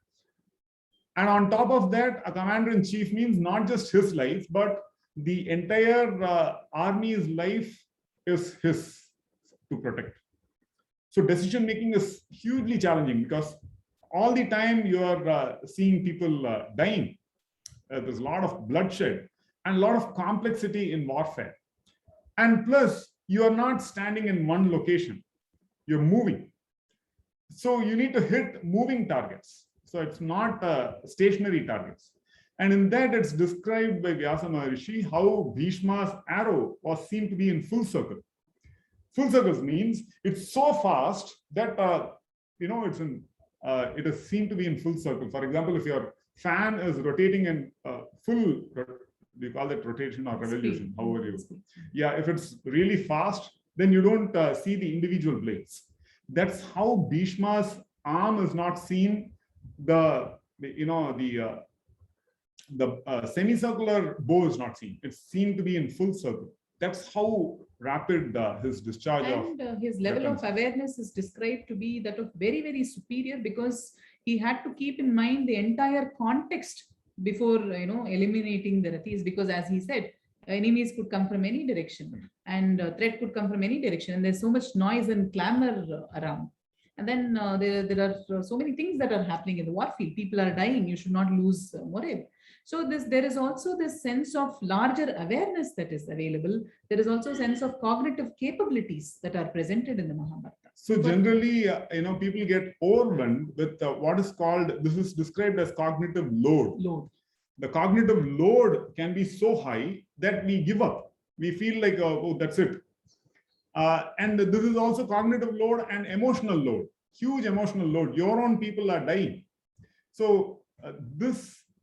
And on top of that, a commander-in-chief means not just his life, but the entire army's life is his to protect. So decision making is hugely challenging, because all the time you are seeing people dying. There's a lot of bloodshed and a lot of complexity in warfare. And plus, you are not standing in one location, you're moving. So you need to hit moving targets. So it's not stationary targets. And in that, it's described by Vyasa Maharishi how Bhishma's arrow was seen to be in full circle. Full circles means it's so fast that it is seen to be in full circle. For example, if your fan is rotating in full, we call it rotation or revolution, Speed. however you. Yeah, if it's really fast, then you don't see the individual blades. That's how Bhishma's arm is not seen. The semicircular bow is not seen. It's seen to be in full circle. That's how rapid his discharge and his level of awareness is described to be that of very, very superior, because he had to keep in mind the entire context before eliminating the ratis, because as he said, enemies could come from any direction and threat could come from any direction, and there's so much noise and clamor around. And then there are so many things that are happening in the war field. People are dying. You should not lose morale. So there is also this sense of larger awareness that is available. There is also a sense of cognitive capabilities that are presented in the Mahabharata. So generally, people get overwhelmed with what is called, this is described as cognitive load. The cognitive load can be so high that we give up. We feel like, oh, that's it. And this is also cognitive load and emotional load, huge emotional load. Your own people are dying. So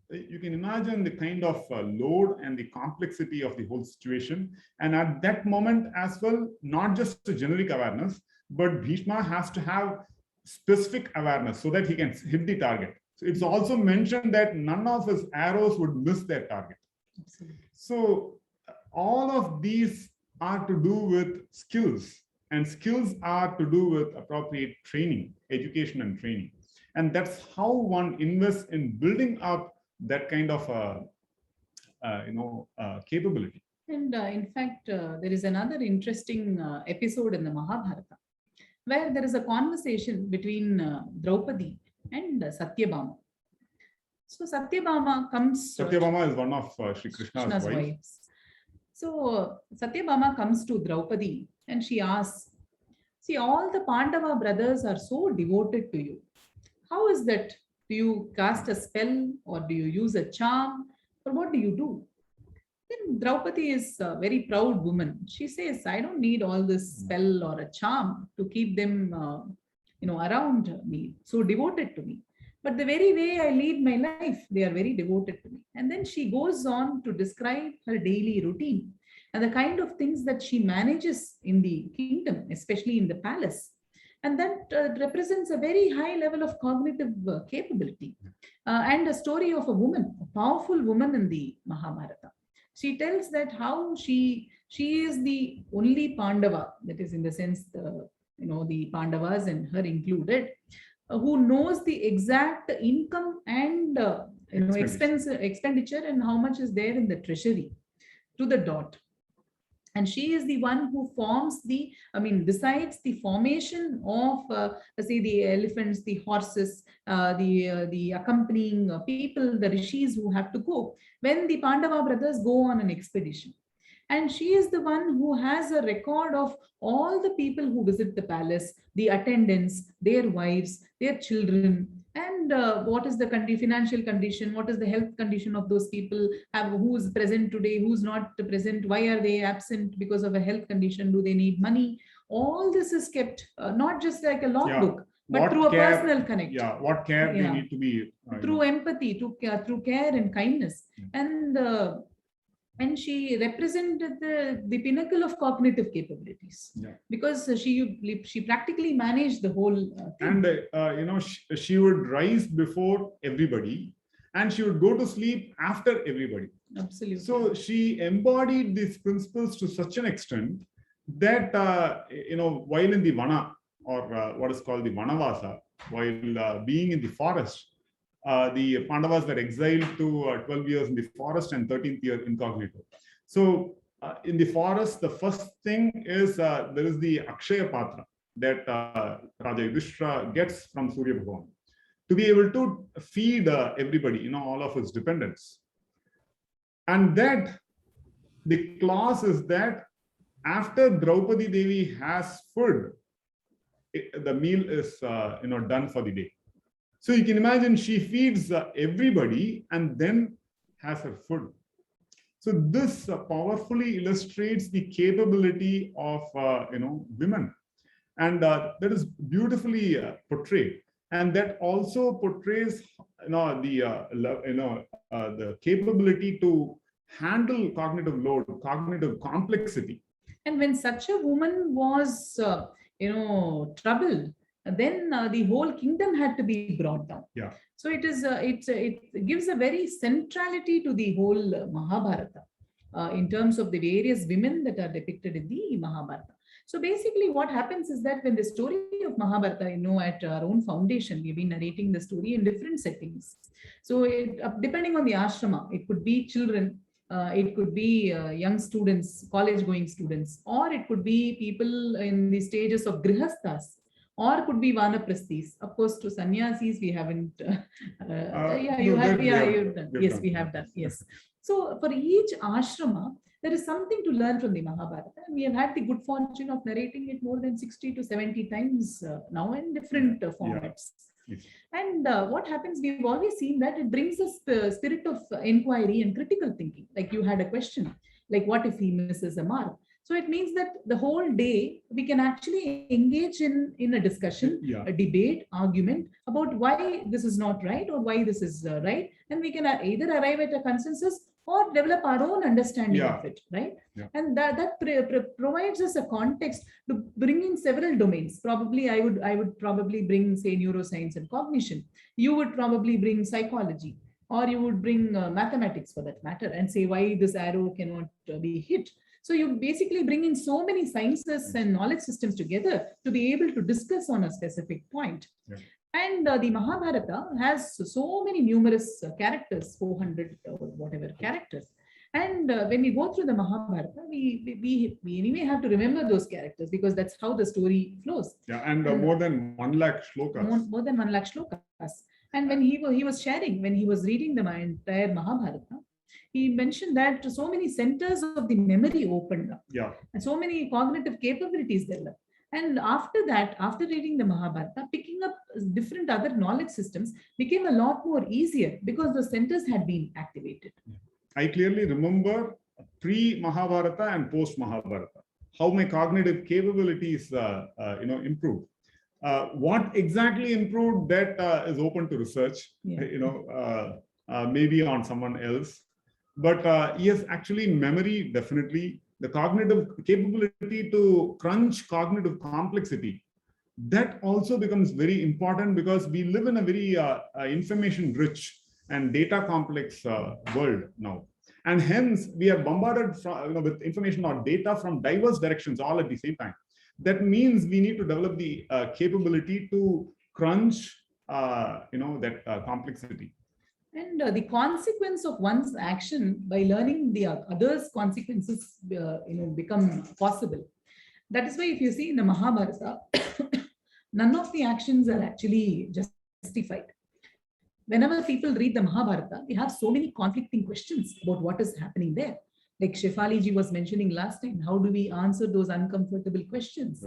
you can imagine the kind of load and the complexity of the whole situation. And at that moment as well, not just a generic awareness, but Bhishma has to have specific awareness so that he can hit the target. So it's also mentioned that none of his arrows would miss their target. Absolutely. So all of these are to do with skills, and skills are to do with appropriate training, education and training. And that's how one invests in building up that kind of capability. And in fact, there is another interesting episode in the Mahabharata where there is a conversation between Draupadi and Satyabhama. So Satyabhama comes. Satyabhama is one of Shri Krishna's wives. So Satyabhama comes to Draupadi and she asks, see, all the Pandava brothers are so devoted to you. How is that? Do you cast a spell or do you use a charm or what do you do? Then Draupadi is a very proud woman. She says, I don't need all this spell or a charm to keep them, around me, so devoted to me. But the very way I lead my life, they are very devoted to me. And then she goes on to describe her daily routine and the kind of things that she manages in the kingdom, especially in the palace. And that represents a very high level of cognitive capability and a story of a woman, a powerful woman in the Mahabharata. She tells that how she is the only Pandava, that is in the sense the Pandavas and her included, who knows the exact income and expenditure and how much is there in the treasury to the dot. And she is the one who decides the formation of, say, the elephants, the horses, the accompanying people, the rishis who have to go when the Pandava brothers go on an expedition. And she is the one who has a record of all the people who visit the palace, the attendants, their wives, their children, and what is the financial condition, what is the health condition of those people, who is present today, who's not present, why are they absent because of a health condition, do they need money? All this is kept, not just like a logbook, but through a personal connect. Yeah, what care they need to be. Through empathy, through care and kindness. And she represented the pinnacle of cognitive capabilities, because she practically managed the whole thing. And she would rise before everybody, and she would go to sleep after everybody. Absolutely. So she embodied these principles to such an extent that while in the Vana, or what is called the Vanavasa, while being in the forest, the Pandavas were exiled to 12 years in the forest and 13th year incognito. So in the forest, the first thing is there is the Akshaya Patra that Raja Yudhishthira gets from Surya Bhagavan to be able to feed everybody, all of his dependents. And that the clause is that after Draupadi Devi has food, the meal is done for the day. So you can imagine she feeds everybody and then has her food. So this powerfully illustrates the capability of women, and that is beautifully portrayed. And that also portrays the capability to handle cognitive load, cognitive complexity. And when such a woman was troubled, then the whole kingdom had to be brought down. Yeah. So it gives a very centrality to the whole Mahabharata in terms of the various women that are depicted in the Mahabharata. So basically what happens is that when the story of Mahabharata, at our own foundation, we've been narrating the story in different settings. So depending on the ashrama, it could be children, it could be young students, college-going students, or it could be people in the stages of grihasthas, or could be vanaprasthis. Of course, to sannyasis, we haven't. You've done. Yes, we have done. Yes. So for each ashrama, there is something to learn from the Mahabharata. And we have had the good fortune of narrating it more than 60 to 70 times now in different formats. Yes. And what happens, we've always seen that it brings a spirit of inquiry and critical thinking. Like you had a question, like what if he misses a mark? So it means that the whole day we can actually engage in a discussion, a debate, argument about why this is not right or why this is right. And we can either arrive at a consensus or develop our own understanding of it, right? Yeah. And that provides us a context to bring in several domains. Probably I would probably bring, say, neuroscience and cognition. You would probably bring psychology, or you would bring mathematics for that matter, and say why this arrow cannot be hit. So you basically bring in so many sciences and knowledge systems together to be able to discuss on a specific point. Yeah. And the Mahabharata has so many numerous characters, 400 or whatever characters. And when we go through the Mahabharata, we anyway have to remember those characters because that's how the story flows. Yeah, and more than 1 lakh shlokas. More than 1 lakh shlokas. And when he was sharing, when he was reading the entire Mahabharata, he mentioned that so many centers of the memory opened up. Yeah. And so many cognitive capabilities developed. And after that, after reading the Mahabharata, picking up different other knowledge systems became a lot more easier because the centers had been activated. I clearly remember pre-Mahabharata and post-Mahabharata, how my cognitive capabilities improved. What exactly improved, that is open to research, maybe on someone else. But yes, actually memory, definitely. The cognitive capability to crunch cognitive complexity, that also becomes very important because we live in a very information rich and data complex world now. And hence we are bombarded with information or data from diverse directions all at the same time. That means we need to develop the capability to crunch that complexity. And the consequence of one's action by learning the others' consequences, become possible. That is why if you see in the Mahabharata, none of the actions are actually justified. Whenever people read the Mahabharata, we have so many conflicting questions about what is happening there. Like Shefali ji was mentioning last time, how do we answer those uncomfortable questions?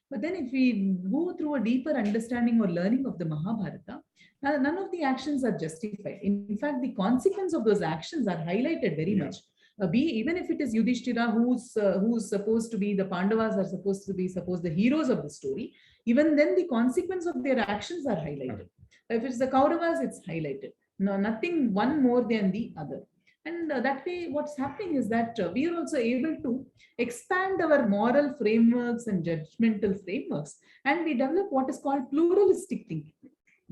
But then if we go through a deeper understanding or learning of the Mahabharata, none of the actions are justified. In fact, the consequence of those actions are highlighted very much. Even if it is Yudhishthira who's supposed to be, the Pandavas are supposed to be the heroes of the story, even then the consequence of their actions are highlighted. If it's the Kauravas, it's highlighted. No, nothing one more than the other. And that way, what's happening is that we are also able to expand our moral frameworks and judgmental frameworks, and we develop what is called pluralistic thinking,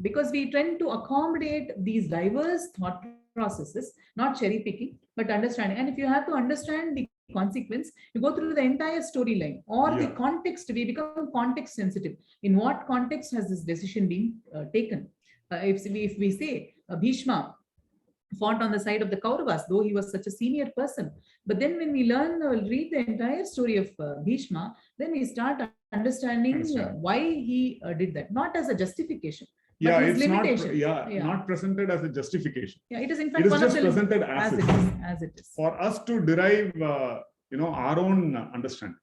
because we tend to accommodate these diverse thought processes, not cherry picking, but understanding. And if you have to understand the consequence, you go through the entire storyline or the context. We become context sensitive. In what context has this decision been taken? If we say Bhishma fought on the side of the Kauravas, though he was such a senior person. But then when we read the entire story of Bhishma, then we start understanding why he did that, not as a justification. But It's not presented as a justification. It is in fact It is one just of the presented as it is. For us to derive, our own understanding.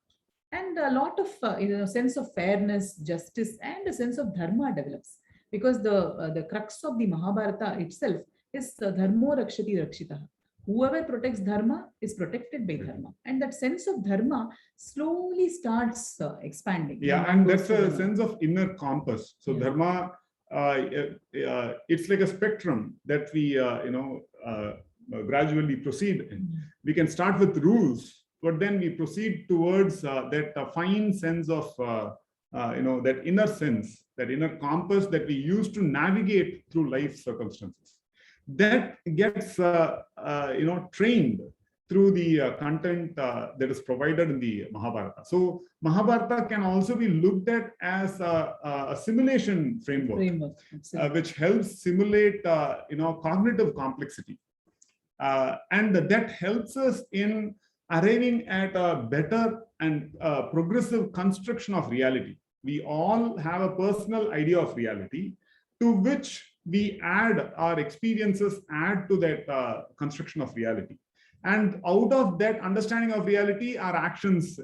And a lot of sense of fairness, justice, and a sense of dharma develops, because the crux of the Mahabharata itself is dharmo rakshati rakshitaha. Whoever protects dharma is protected by dharma, and that sense of dharma slowly starts expanding. And that's a sense of inner compass. So dharma, it's like a spectrum that we gradually proceed in. We can start with rules, but then we proceed towards that fine sense of that inner sense, that inner compass that we use to navigate through life circumstances. That gets trained through the content that is provided in the Mahabharata. So Mahabharata can also be looked at as a simulation framework, which helps simulate cognitive complexity, and that helps us in arriving at a better and progressive construction of reality. We all have a personal idea of reality, to which we add our experiences, add to that construction of reality. And out of that understanding of reality, our actions,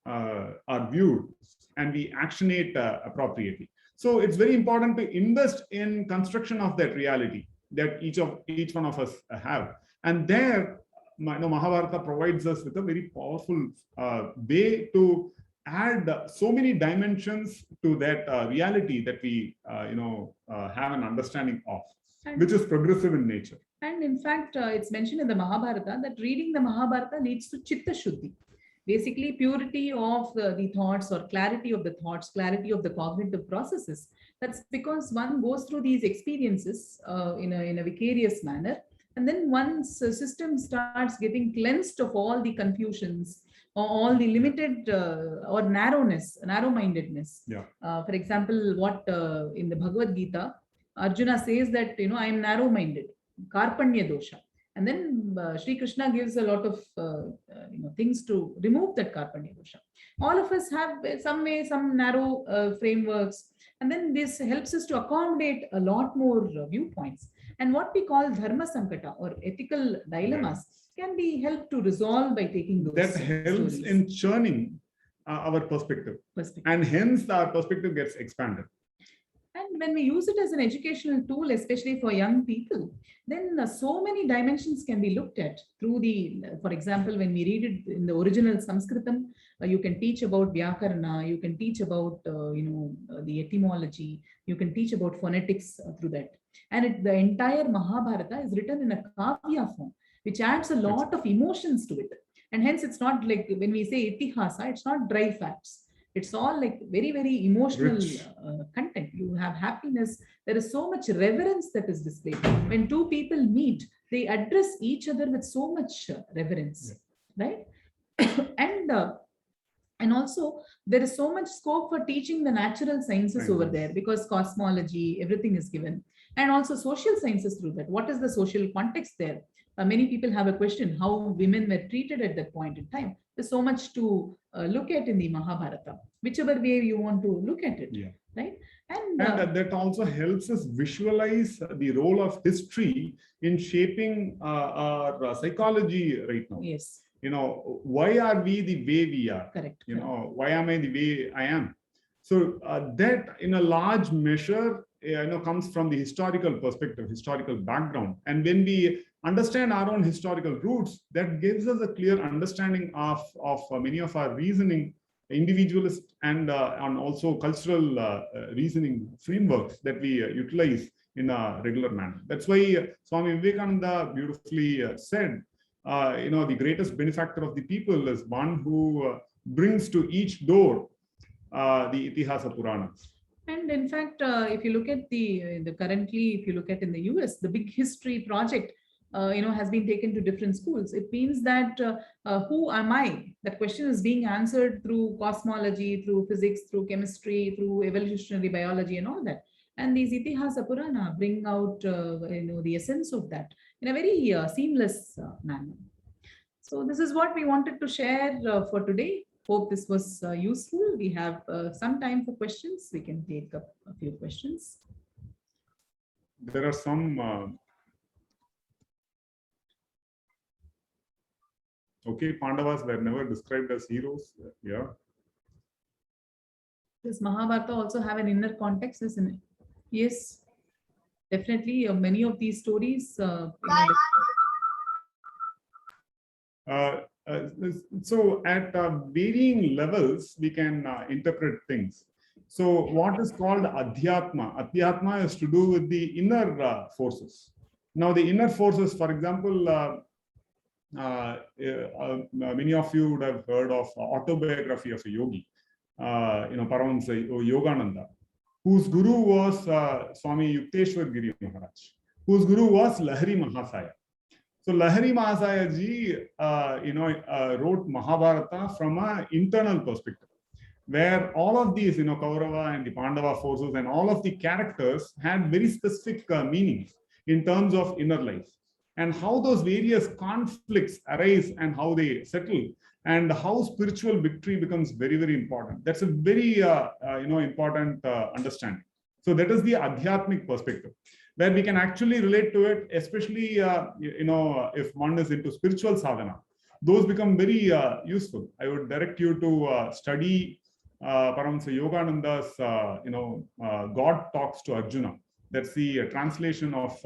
are viewed, and we actionate appropriately. So it's very important to invest in construction of that reality that each one of us have. And there, Mahabharata provides us with a very powerful way to add so many dimensions to that reality that we have an understanding of, which is progressive in nature. And in fact, it's mentioned in the Mahabharata that reading the Mahabharata leads to chitta shuddhi, basically purity of the thoughts, or clarity of the thoughts, clarity of the cognitive processes. That's because one goes through these experiences in a vicarious manner, and then one's system starts getting cleansed of all the confusions, or all the limited or narrow-mindedness. For example, what in the Bhagavad Gita, Arjuna says that, I am narrow-minded, karpanya dosha. And then Sri Krishna gives a lot of things to remove that karpanya dosha. All of us have some narrow frameworks, and then this helps us to accommodate a lot more viewpoints. And what we call dharma sankata, or ethical dilemmas, can be helped to resolve by taking those. That helps in churning our perspective. Perspective. And hence our perspective gets expanded. And when we use it as an educational tool, especially for young people, then so many dimensions can be looked at through the, for example, when we read it in the original Sanskritam, you can teach about Vyakarna, you can teach about, the etymology, you can teach about phonetics through that. And the entire Mahabharata is written in a kavya form, which adds a lot of emotions to it. And hence it's not like when we say itihasa, it's not dry facts. It's all like very, very emotional content. You have happiness. There is so much reverence that is displayed. When two people meet, they address each other with so much reverence, right? And also there is so much scope for teaching the natural sciences over there, because cosmology, everything is given. And also social sciences through that. What is the social context there? Many people have a question how women were treated at that point in time. There's so much to look at in the Mahabharata, whichever way you want to look at it, right? And that also helps us visualize the role of history in shaping our psychology right now. Yes. Why are we the way we are? Correct. Why am I the way I am? So that in a large measure, comes from the historical perspective, historical background. And when we understand our own historical roots, that gives us a clear understanding of many of our reasoning, individualist and also cultural reasoning frameworks that we utilize in a regular manner. That's why Swami Vivekananda beautifully said, the greatest benefactor of the people is one who brings to each door the Itihasa Puranas. And in fact, if you look at the currently, if you look at in the US, the big history project, has been taken to different schools. It means that who am I? That question is being answered through cosmology, through physics, through chemistry, through evolutionary biology and all that. And these Itihasa Purana bring out, the essence of that in a very seamless manner. So this is what we wanted to share for today. Hope this was useful. We have some time for questions. We can take up a few questions. There are some. Okay, Pandavas were never described as heroes. Yeah. Does Mahabharata also have an inner context, isn't it? Yes, definitely. Many of these stories. So at varying levels, we can interpret things. So what is called Adhyatma? Adhyatma is to do with the inner forces. Now the inner forces, for example, many of you would have heard of autobiography of a yogi, Paramahamsa Yogananda, whose guru was Swami Yukteswar Giri Maharaj, whose guru was Lahari Mahasaya. So Lahari Mahasaya ji, wrote Mahabharata from an internal perspective, where all of these, Kaurava and the Pandava forces and all of the characters had very specific meanings in terms of inner life, and how those various conflicts arise and how they settle, and how spiritual victory becomes very, very important. That's a very, important understanding. So that is the Adhyatmic perspective, where we can actually relate to it, especially, if one is into spiritual sadhana. Those become very useful. I would direct you to study Paramahamsa Yogananda's, God Talks to Arjuna. That's the translation of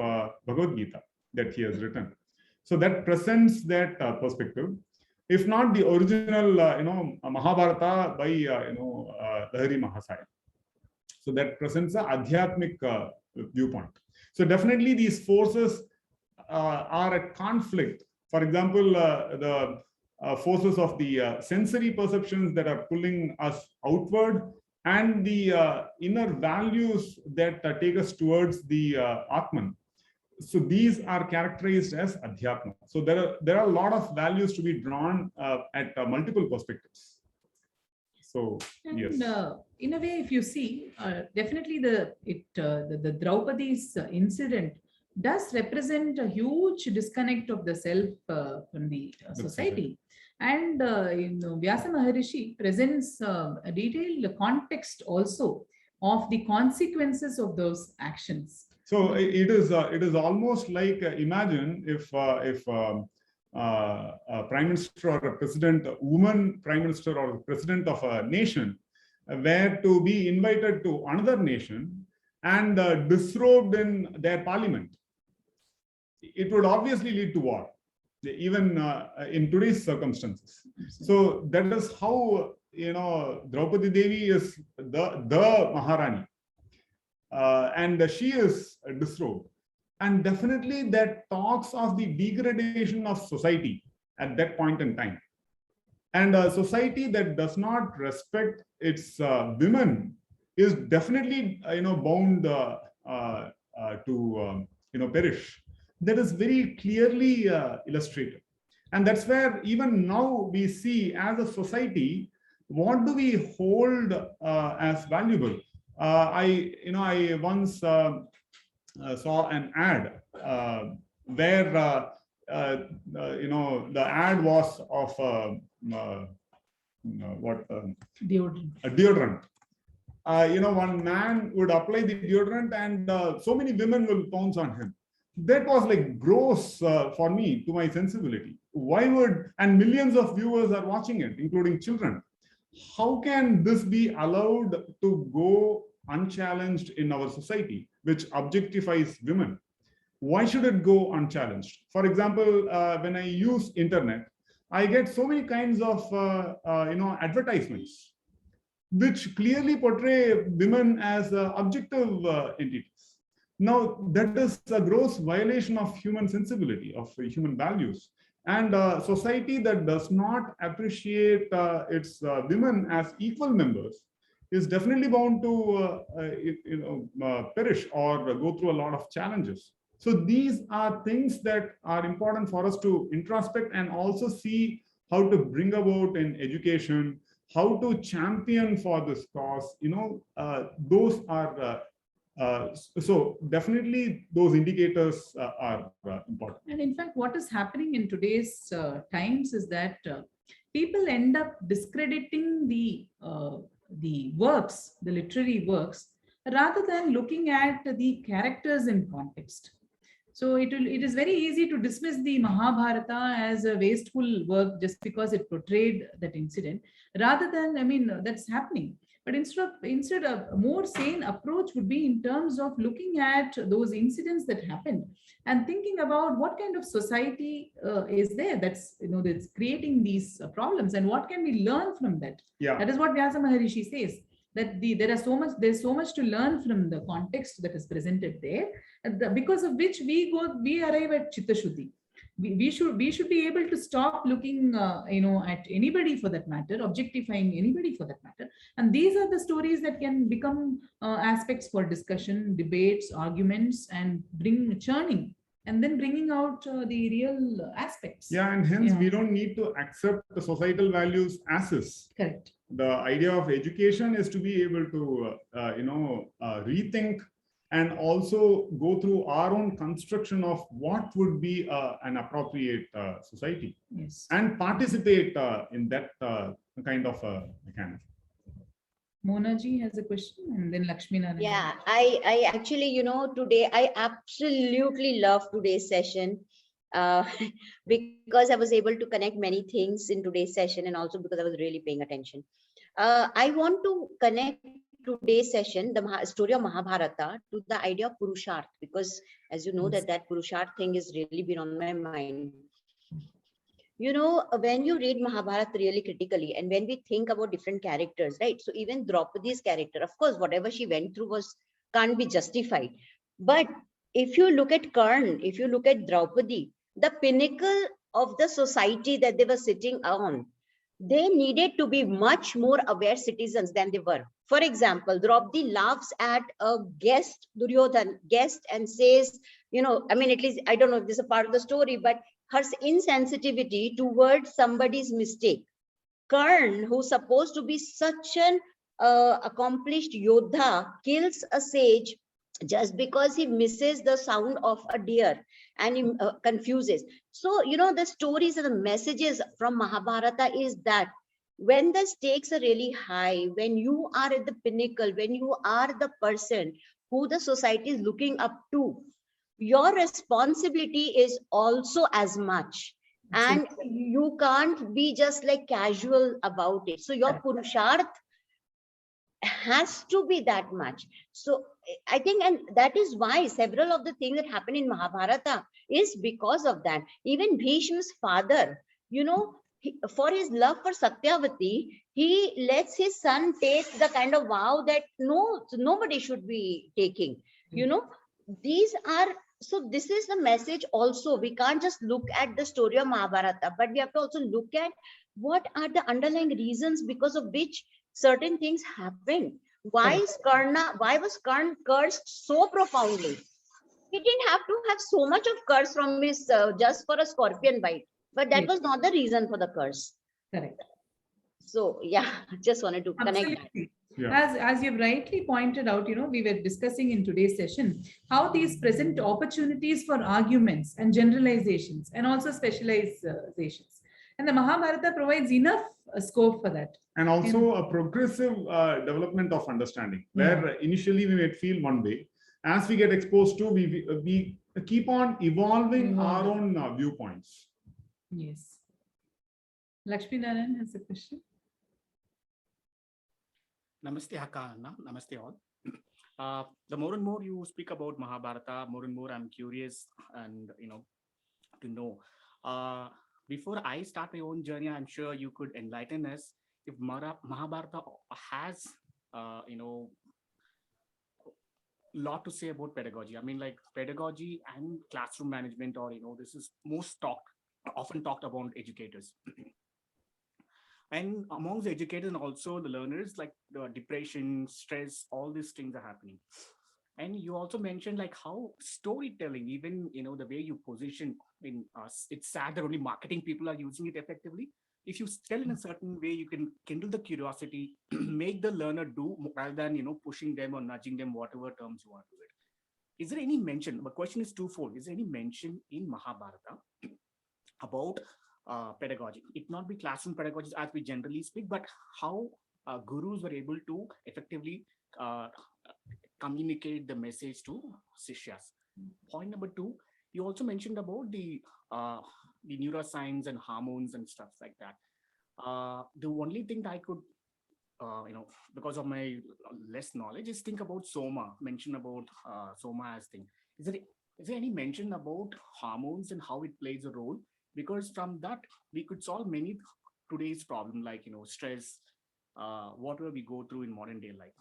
Bhagavad Gita that he has written. So that presents that perspective. If not the original, Mahabharata by, Lahari Mahasaya. So that presents an Adhyatmic viewpoint. So definitely these forces are at conflict. For example, the forces of the sensory perceptions that are pulling us outward, and the inner values that take us towards the Atman. So these are characterized as Adhyatma. So there are a lot of values to be drawn at multiple perspectives. So and, yes. In a way, if you see, definitely the Draupadi's incident does represent a huge disconnect of the self from the society. And Vyasa Maharishi presents a detailed context also of the consequences of those actions. So it is almost like imagine if a prime minister or a president, a woman prime minister or president of a nation, were to be invited to another nation and disrobed in their parliament, it would obviously lead to war, even in today's circumstances. So that is how, Draupadi Devi is the Maharani, and she is disrobed. And definitely that talks of the degradation of society at that point in time. And a society that does not respect its women is definitely, bound to, perish. That is very clearly illustrated. And that's where even now we see as a society, what do we hold as valuable? I once saw an ad where the ad was of Deodorant. a deodorant. One man would apply the deodorant and so many women will pounce on him. That was like gross for me, to my sensibility. Why would, and millions of viewers are watching it, including children. How can this be allowed to go unchallenged in our society, which objectifies women? Why should it go unchallenged? For example, when I use internet, I get so many kinds of advertisements, which clearly portray women as objective entities. Now, that is a gross violation of human sensibility, of human values. And a society that does not appreciate its women as equal members is definitely bound to perish or go through a lot of challenges. So these are things that are important for us to introspect and also see how to bring about in education, how to champion for this cause. Those are so definitely those indicators are important. And in fact, what is happening in today's times is that people end up discrediting the works, the literary works, rather than looking at the characters in context. So it is very easy to dismiss the Mahabharata as a wasteful work just because it portrayed that incident, rather than, that's happening. But instead of a more sane approach would be in terms of looking at those incidents that happened and thinking about what kind of society is there that's creating these problems, and what can we learn from that. Yeah. That is what Vyasa Maharishi says, that there's so much to learn from the context that is presented there, because of which we arrive at Chitta Shuddhi. We should be able to stop looking at anybody for that matter, objectifying anybody for that matter. And these are the stories that can become aspects for discussion, debates, arguments, and churning, and then bringing out the real aspects. Yeah, and hence we don't need to accept the societal values as is. Correct. The idea of education is to be able to rethink and also go through our own construction of what would be an appropriate society. Yes. And participate in that kind of mechanism. Mona ji has a question, and then Lakshmi Narayan. Yeah, I actually, today I absolutely love today's session because I was able to connect many things in today's session, and also because I was really paying attention. I want to connect today's session, the story of Mahabharata, to the idea of Purusharth, because as you know, that Purusharth thing has really been on my mind. When you read Mahabharata really critically, and when we think about different characters, right? So even Draupadi's character, of course, whatever she went through can't be justified. But if you look at Karn, if you look at Draupadi, the pinnacle of the society that they were sitting on, they needed to be much more aware citizens than they were. For example, Draupadi laughs at a guest, Duryodhan guest, and says, at least I don't know if this is a part of the story, but her insensitivity towards somebody's mistake. Karn, who's supposed to be such an accomplished Yodha, kills a sage just because he misses the sound of a deer and he confuses. So, the stories and the messages from Mahabharata is that when the stakes are really high, when you are at the pinnacle, when you are the person who the society is looking up to, your responsibility is also as much. And you can't be just like casual about it. So your purusharth has to be that much. So I think, and that is why several of the things that happen in Mahabharata is because of that. Even Bhishma's father, for his love for Satyavati, he lets his son take the kind of vow that nobody should be taking. These are, so this is the message also. We can't just look at the story of Mahabharata, but we have to also look at what are the underlying reasons because of which certain things happened. Why was Karna cursed so profoundly? He didn't have to have so much of curse from his just for a scorpion bite, but that was not the reason for the curse. Correct. So yeah, just wanted to connect. Absolutely. As you've rightly pointed out, we were discussing in today's session how these present opportunities for arguments and generalizations and also specializations. And the Mahabharata provides enough scope for that. And also a progressive development of understanding, where initially we might feel one way. As we get exposed to, we keep on evolving our own viewpoints. Yes. Lakshmi Narayan has a question. Namaste Hakana, namaste all. The more and more you speak about Mahabharata, more and more I'm curious and to know. Before I start my own journey, I'm sure you could enlighten us if Mahabharata has lot to say about pedagogy. I mean, like pedagogy and classroom management, or this is often talked about educators. And amongst the educators and also the learners, like the depression, stress, all these things are happening. And you also mentioned like how storytelling, even the way you position in us, it's sad that only marketing people are using it effectively. If you tell in a certain way, you can kindle the curiosity, make the learner do rather than pushing them or nudging them, whatever terms you want to it. Is there any mention? The question is twofold. Is there any mention in Mahabharata about pedagogy? It not be classroom pedagogy as we generally speak, but how gurus were able to effectively communicate the message to Sishyas. Point number two, you also mentioned about the neuroscience and hormones and stuff like that. The only thing that I could, because of my less knowledge, is think about Soma, mention about Soma as thing. Is there any mention about hormones and how it plays a role? Because from that, we could solve many today's problem, like, stress, whatever we go through in modern day life.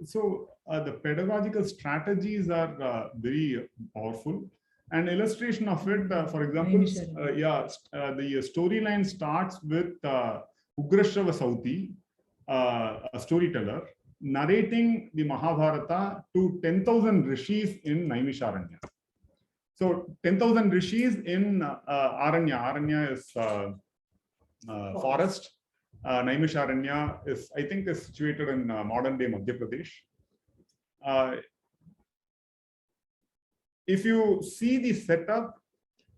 So the pedagogical strategies are very powerful. An illustration of it, for example, the storyline starts with Ugrashrava Sauti, a storyteller, narrating the Mahabharata to 10,000 rishis in Naimisharanya. So 10,000 rishis in Aranya. Aranya is forest. Naimisharanya is, I think, is situated in modern day Madhya Pradesh. If you see the setup,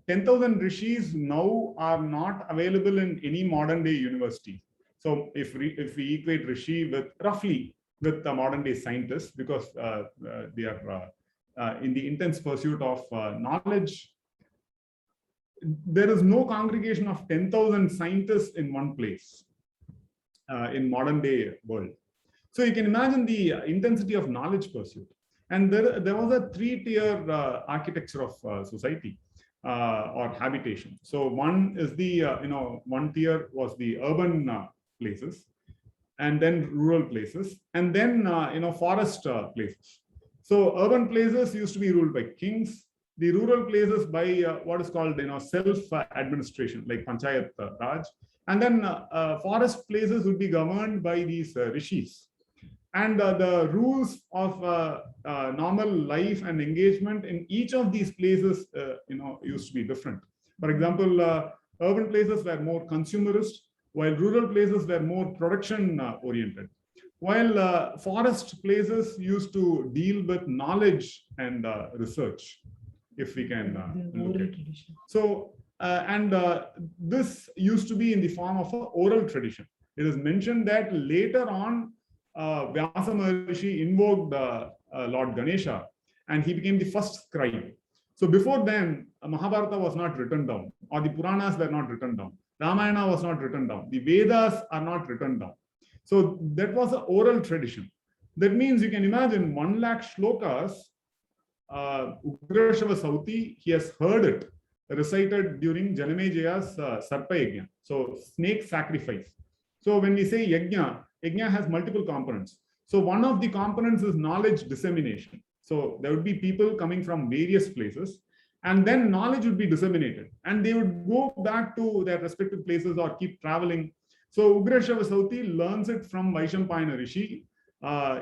10,000 rishis now are not available in any modern day university. So if we equate rishi with roughly with the modern day scientists, because they are in the intense pursuit of knowledge, there is no congregation of 10,000 scientists in one place in modern day world. So you can imagine the intensity of knowledge pursuit. And there was a three-tier architecture of society or habitation. So one is the, one tier was the urban places, and then rural places, and then, forest places. So urban places used to be ruled by kings, the rural places by what is called, self-administration, like Panchayat Raj. And then forest places would be governed by these rishis. And the rules of normal life and engagement in each of these places, used to be different. For example, urban places were more consumerist, while rural places were more production oriented. While forest places used to deal with knowledge and research, if we can look at it. So, this used to be in the form of an oral tradition. It is mentioned that later on, Vyasa Maharishi invoked Lord Ganesha, and he became the first scribe. So before then, Mahabharata was not written down, or the Puranas were not written down. Ramayana was not written down. The Vedas are not written down. So that was an oral tradition. That means you can imagine 1 lakh shlokas, Ugrashava Sauti, he has heard it recited during Janamejaya's Sarpa Yajna. So snake sacrifice. So when we say Yajna, Yajna has multiple components. So one of the components is knowledge dissemination. So there would be people coming from various places, and then knowledge would be disseminated, and they would go back to their respective places or keep traveling. So Ugrashava Sauti learns it from Vaishampayana Rishi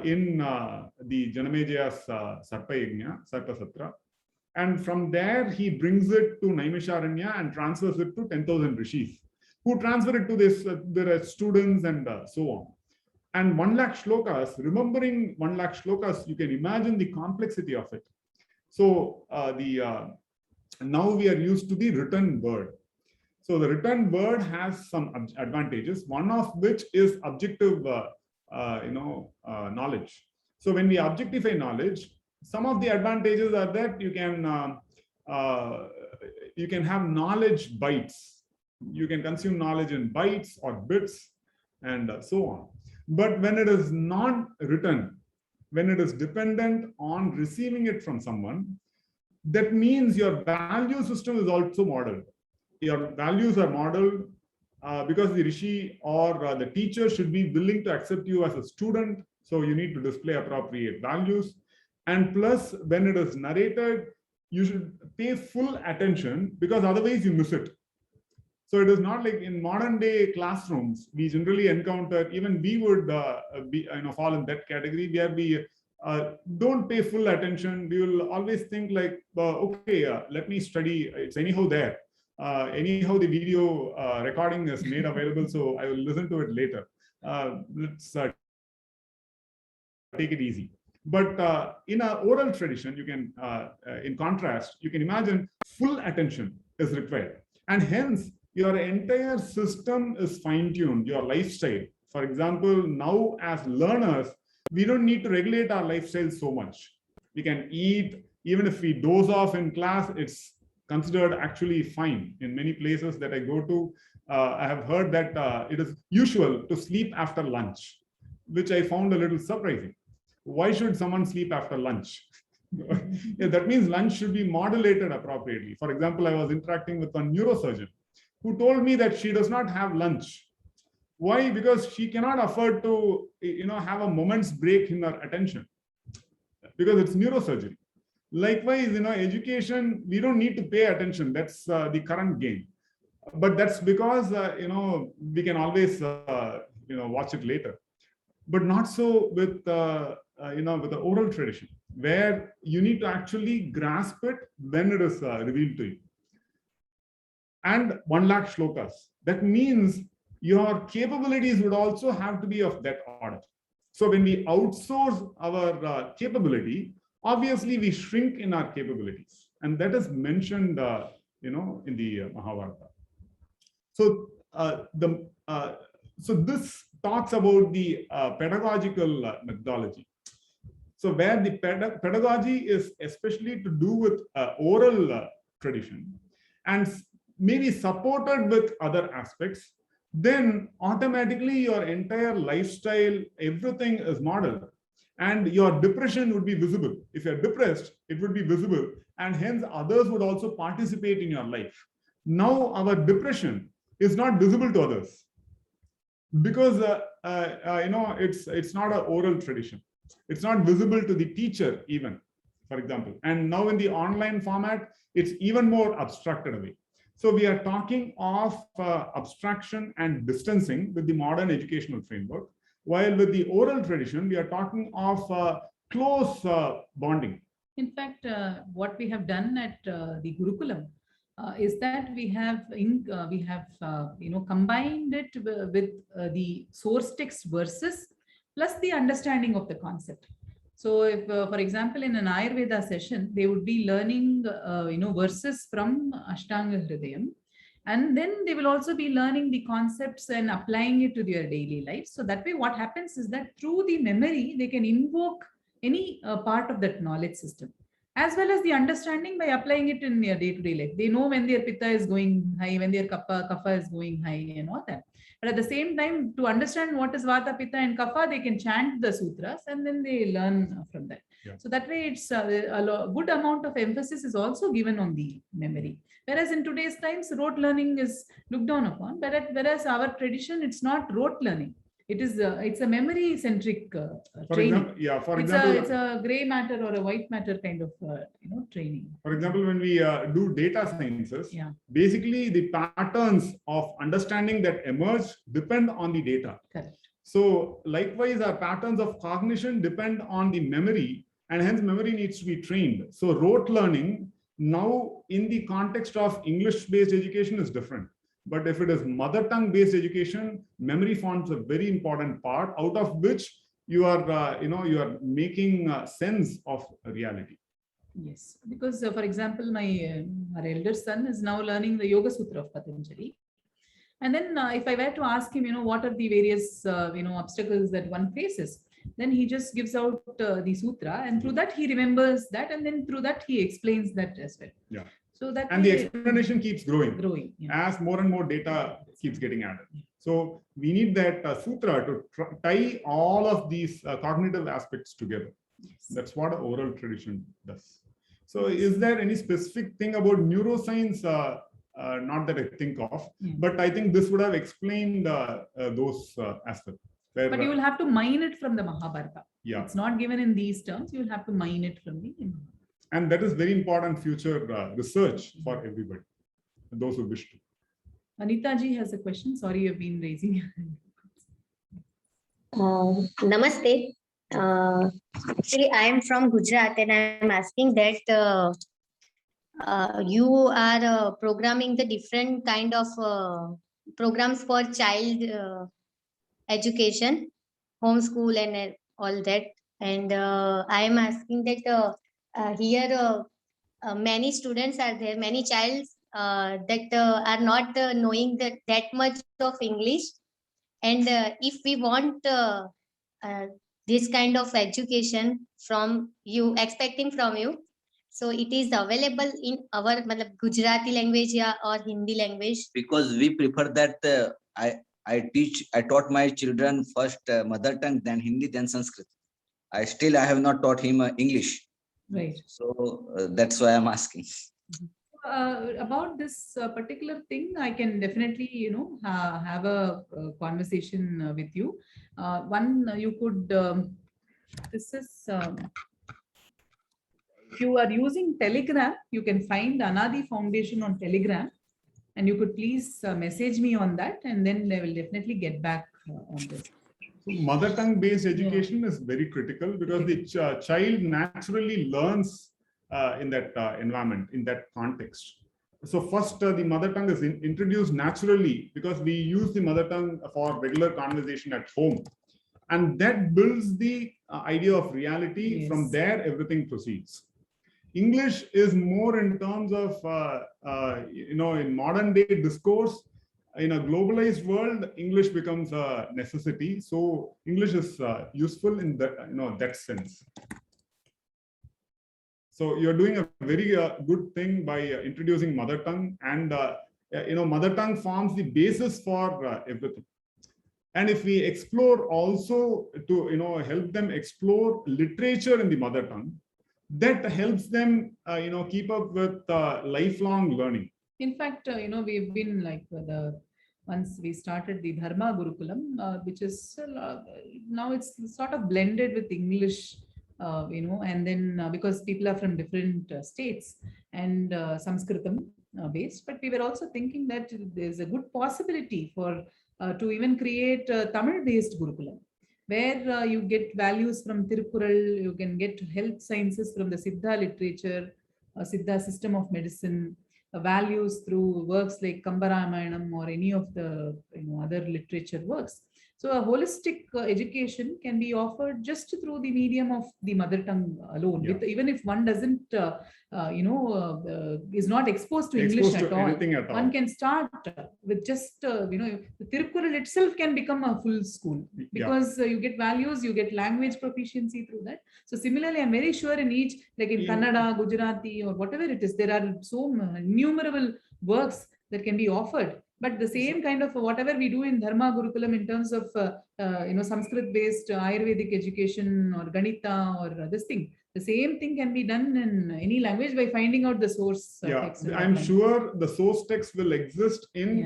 in the Janamejaya's Sarpa Yajna, Sarpa Satra. And from there, he brings it to Naimisharanya and transfers it to 10,000 rishis, who transfer it to their students and so on. And 1 lakh shlokas, remembering 1 lakh shlokas, you can imagine the complexity of it. So now we are used to the written word. So the written word has some advantages, one of which is objective knowledge. So when we objectify knowledge, some of the advantages are that you can have knowledge bytes. You can consume knowledge in bytes or bits and so on. But when it is not written, when it is dependent on receiving it from someone, that means your value system is also modeled. Your values are modeled because the rishi or the teacher should be willing to accept you as a student. So you need to display appropriate values. And plus, when it is narrated, you should pay full attention, because otherwise you miss it. So it is not like in modern day classrooms, we generally encounter, even we would fall in that category, where we don't pay full attention. We will always think like, okay, let me study. It's anyhow there. Anyhow, the video recording is made available, so I will listen to it later. Let's take it easy. But in an oral tradition, you can, in contrast, you can imagine full attention is required. And hence, your entire system is fine-tuned, your lifestyle. For example, now as learners, we don't need to regulate our lifestyle so much. We can eat, even if we doze off in class, it's considered actually fine. In many places that I go to, I have heard that it is usual to sleep after lunch, which I found a little surprising. Why should someone sleep after lunch? Yeah, that means lunch should be modulated appropriately. For example, I was interacting with a neurosurgeon who told me that she does not have lunch. Why? Because she cannot afford to, have a moment's break in her attention, because it's neurosurgery. Likewise, education, we don't need to pay attention. That's the current game. But that's because, we can always, watch it later. But not so with, with the oral tradition, where you need to actually grasp it when it is revealed to you. And 1 lakh shlokas. That means your capabilities would also have to be of that order. So when we outsource our capability, obviously we shrink in our capabilities. And that is mentioned, in the Mahabharata. So so this talks about the pedagogical methodology. So where the pedagogy is especially to do with oral tradition and maybe supported with other aspects, then automatically your entire lifestyle, everything is modeled, and your depression would be visible. If you're depressed, it would be visible, and hence others would also participate in your life. Now our depression is not visible to others because it's not an oral tradition. It's not visible to the teacher even, for example. And now in the online format, it's even more abstracted away. So we are talking of abstraction and distancing with the modern educational framework, while with the oral tradition, we are talking of close bonding. In fact, what we have done at the Gurukulam is that we have combined it with the source text verses plus the understanding of the concept. So if, for example, in an Ayurveda session, they would be learning, verses from Ashtanga Hridayam, and then they will also be learning the concepts and applying it to their daily life. So that way, what happens is that through the memory, they can invoke any part of that knowledge system. as well as the understanding by applying it in their day-to-day life. They know when their pitta is going high, when their kapha is going high, and all that. But at the same time, to understand what is vata, pitta, and kapha, they can chant the sutras and then they learn from that. Yeah. So that way, it's a good amount of emphasis is also given on the memory. Whereas in today's times, rote learning is looked down upon. But whereas our tradition, it's not rote learning. It's a memory centric training. For example, It's a gray matter or a white matter kind of training. For example, when we do data sciences, Yeah. basically the patterns of understanding that emerge depend on the data. Correct. So likewise, our patterns of cognition depend on the memory, and hence memory needs to be trained. So rote learning now in the context of English-based education is different. But if it is mother tongue based education, memory forms a very important part, out of which you are making sense of reality. Yes, because for example, our elder son is now learning the Yoga Sutra of Patanjali. And then if I were to ask him, what are the various obstacles that one faces, then he just gives out the sutra, and through that he remembers that, and then through that he explains that as well. Yeah. So that and the explanation keeps growing yeah. as more and more data keeps getting added. So we need that sutra to tie all of these cognitive aspects together. Yes. That's what oral tradition does. So is there any specific thing about neuroscience? Not that I think of, but I think this would have explained those aspects. But you will have to mine it from the Mahabharata. Yeah. It's not given in these terms. You will have to mine it from the Mahabharata. And that is very important future research for everybody, those who wish to. Anita ji has a question. Sorry, you've been raising your hand. Namaste. Actually, I am from Gujarat and I am asking that you are programming the different kind of programs for child education, homeschool and all that. And I am asking that here many students are there, many childs that are not knowing that much of English. And if we want this kind of education from you, expecting from you, so it is available in our Gujarati language or Hindi language? Because we prefer that I taught my children first mother tongue, then Hindi, then Sanskrit. I have not taught him English. Right. So that's why I'm asking. About this particular thing, I can definitely, have a conversation with you. One, you could, this is, if you are using Telegram, you can find Anadi Foundation on Telegram, and you could please message me on that, and then they will definitely get back on this. So mother tongue based education is very critical because the child naturally learns in that environment, in that context. So first, the mother tongue is introduced naturally because we use the mother tongue for regular conversation at home. And that builds the idea of reality. Yes. From there, everything proceeds. English is more in terms of, in modern day discourse. In a globalized world, English becomes a necessity. So English is useful in that, that sense. So you're doing a very good thing by introducing mother tongue, and mother tongue forms the basis for everything. And if we explore also to help them explore literature in the mother tongue, that helps them keep up with lifelong learning. In fact, we've been like once we started the Dharma Gurukulam, which is now it's sort of blended with English. And then because people are from different states and Sanskritam based, but we were also thinking that there's a good possibility for to even create a Tamil based Gurukulam, where you get values from Tirukkural, you can get health sciences from the Siddha literature, Siddha system of medicine, values through works like Kamba Ramayanam or any of the other literature works. So a holistic education can be offered just through the medium of the mother tongue alone. Yeah. Even if one doesn't, is not exposed to English Exposed at to all, anything at all. one can start with just, the Tirukkural itself can become a full school, because you get values, you get language proficiency through that. So similarly, I'm very sure in each, like in Kannada, Gujarati, or whatever it is, there are so innumerable works that can be offered. But the same kind of whatever we do in Dharma Gurukulam in terms of Sanskrit-based Ayurvedic education or Ganita or this thing, the same thing can be done in any language by finding out the source text. I'm sure the source text will exist in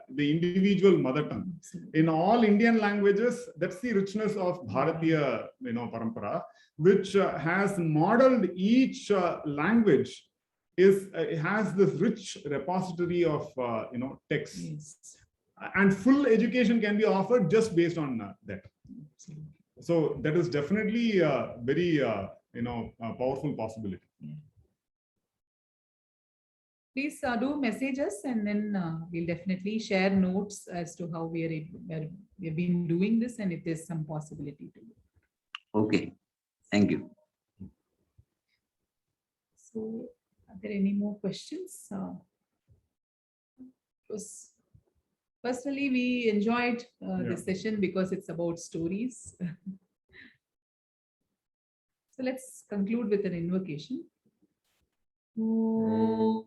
the individual mother tongue. Absolutely. In all Indian languages, that's the richness of Bharatiya, parampara, which has modeled each language. It has this rich repository of texts. Yes. And full education can be offered just based on that. Absolutely. So that is definitely a very powerful possibility. Yeah. Please do message us, and then we'll definitely share notes as to how we have been doing this, and if there's some possibility to do. Okay, thank you. So, are there any more questions? Personally, we enjoyed this session because it's about stories. So let's conclude with an invocation. Om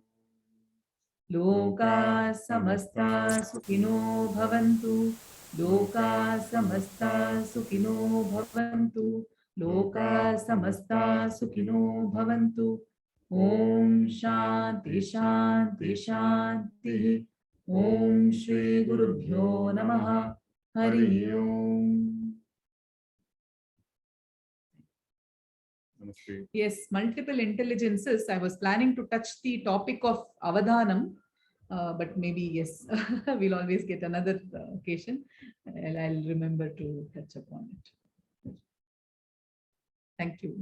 Loka samasta sukhino bhavantu. Loka samasta sukhino bhavantu. Loka samasta sukhino bhavantu. Om Shanti Shanti Shanti. Om Shri Gurubhyo Namaha. Hari Om. Yes, multiple intelligences. I was planning to touch the topic of Avadhanam, but maybe yes, we'll always get another occasion. I'll remember to touch upon it. Thank you.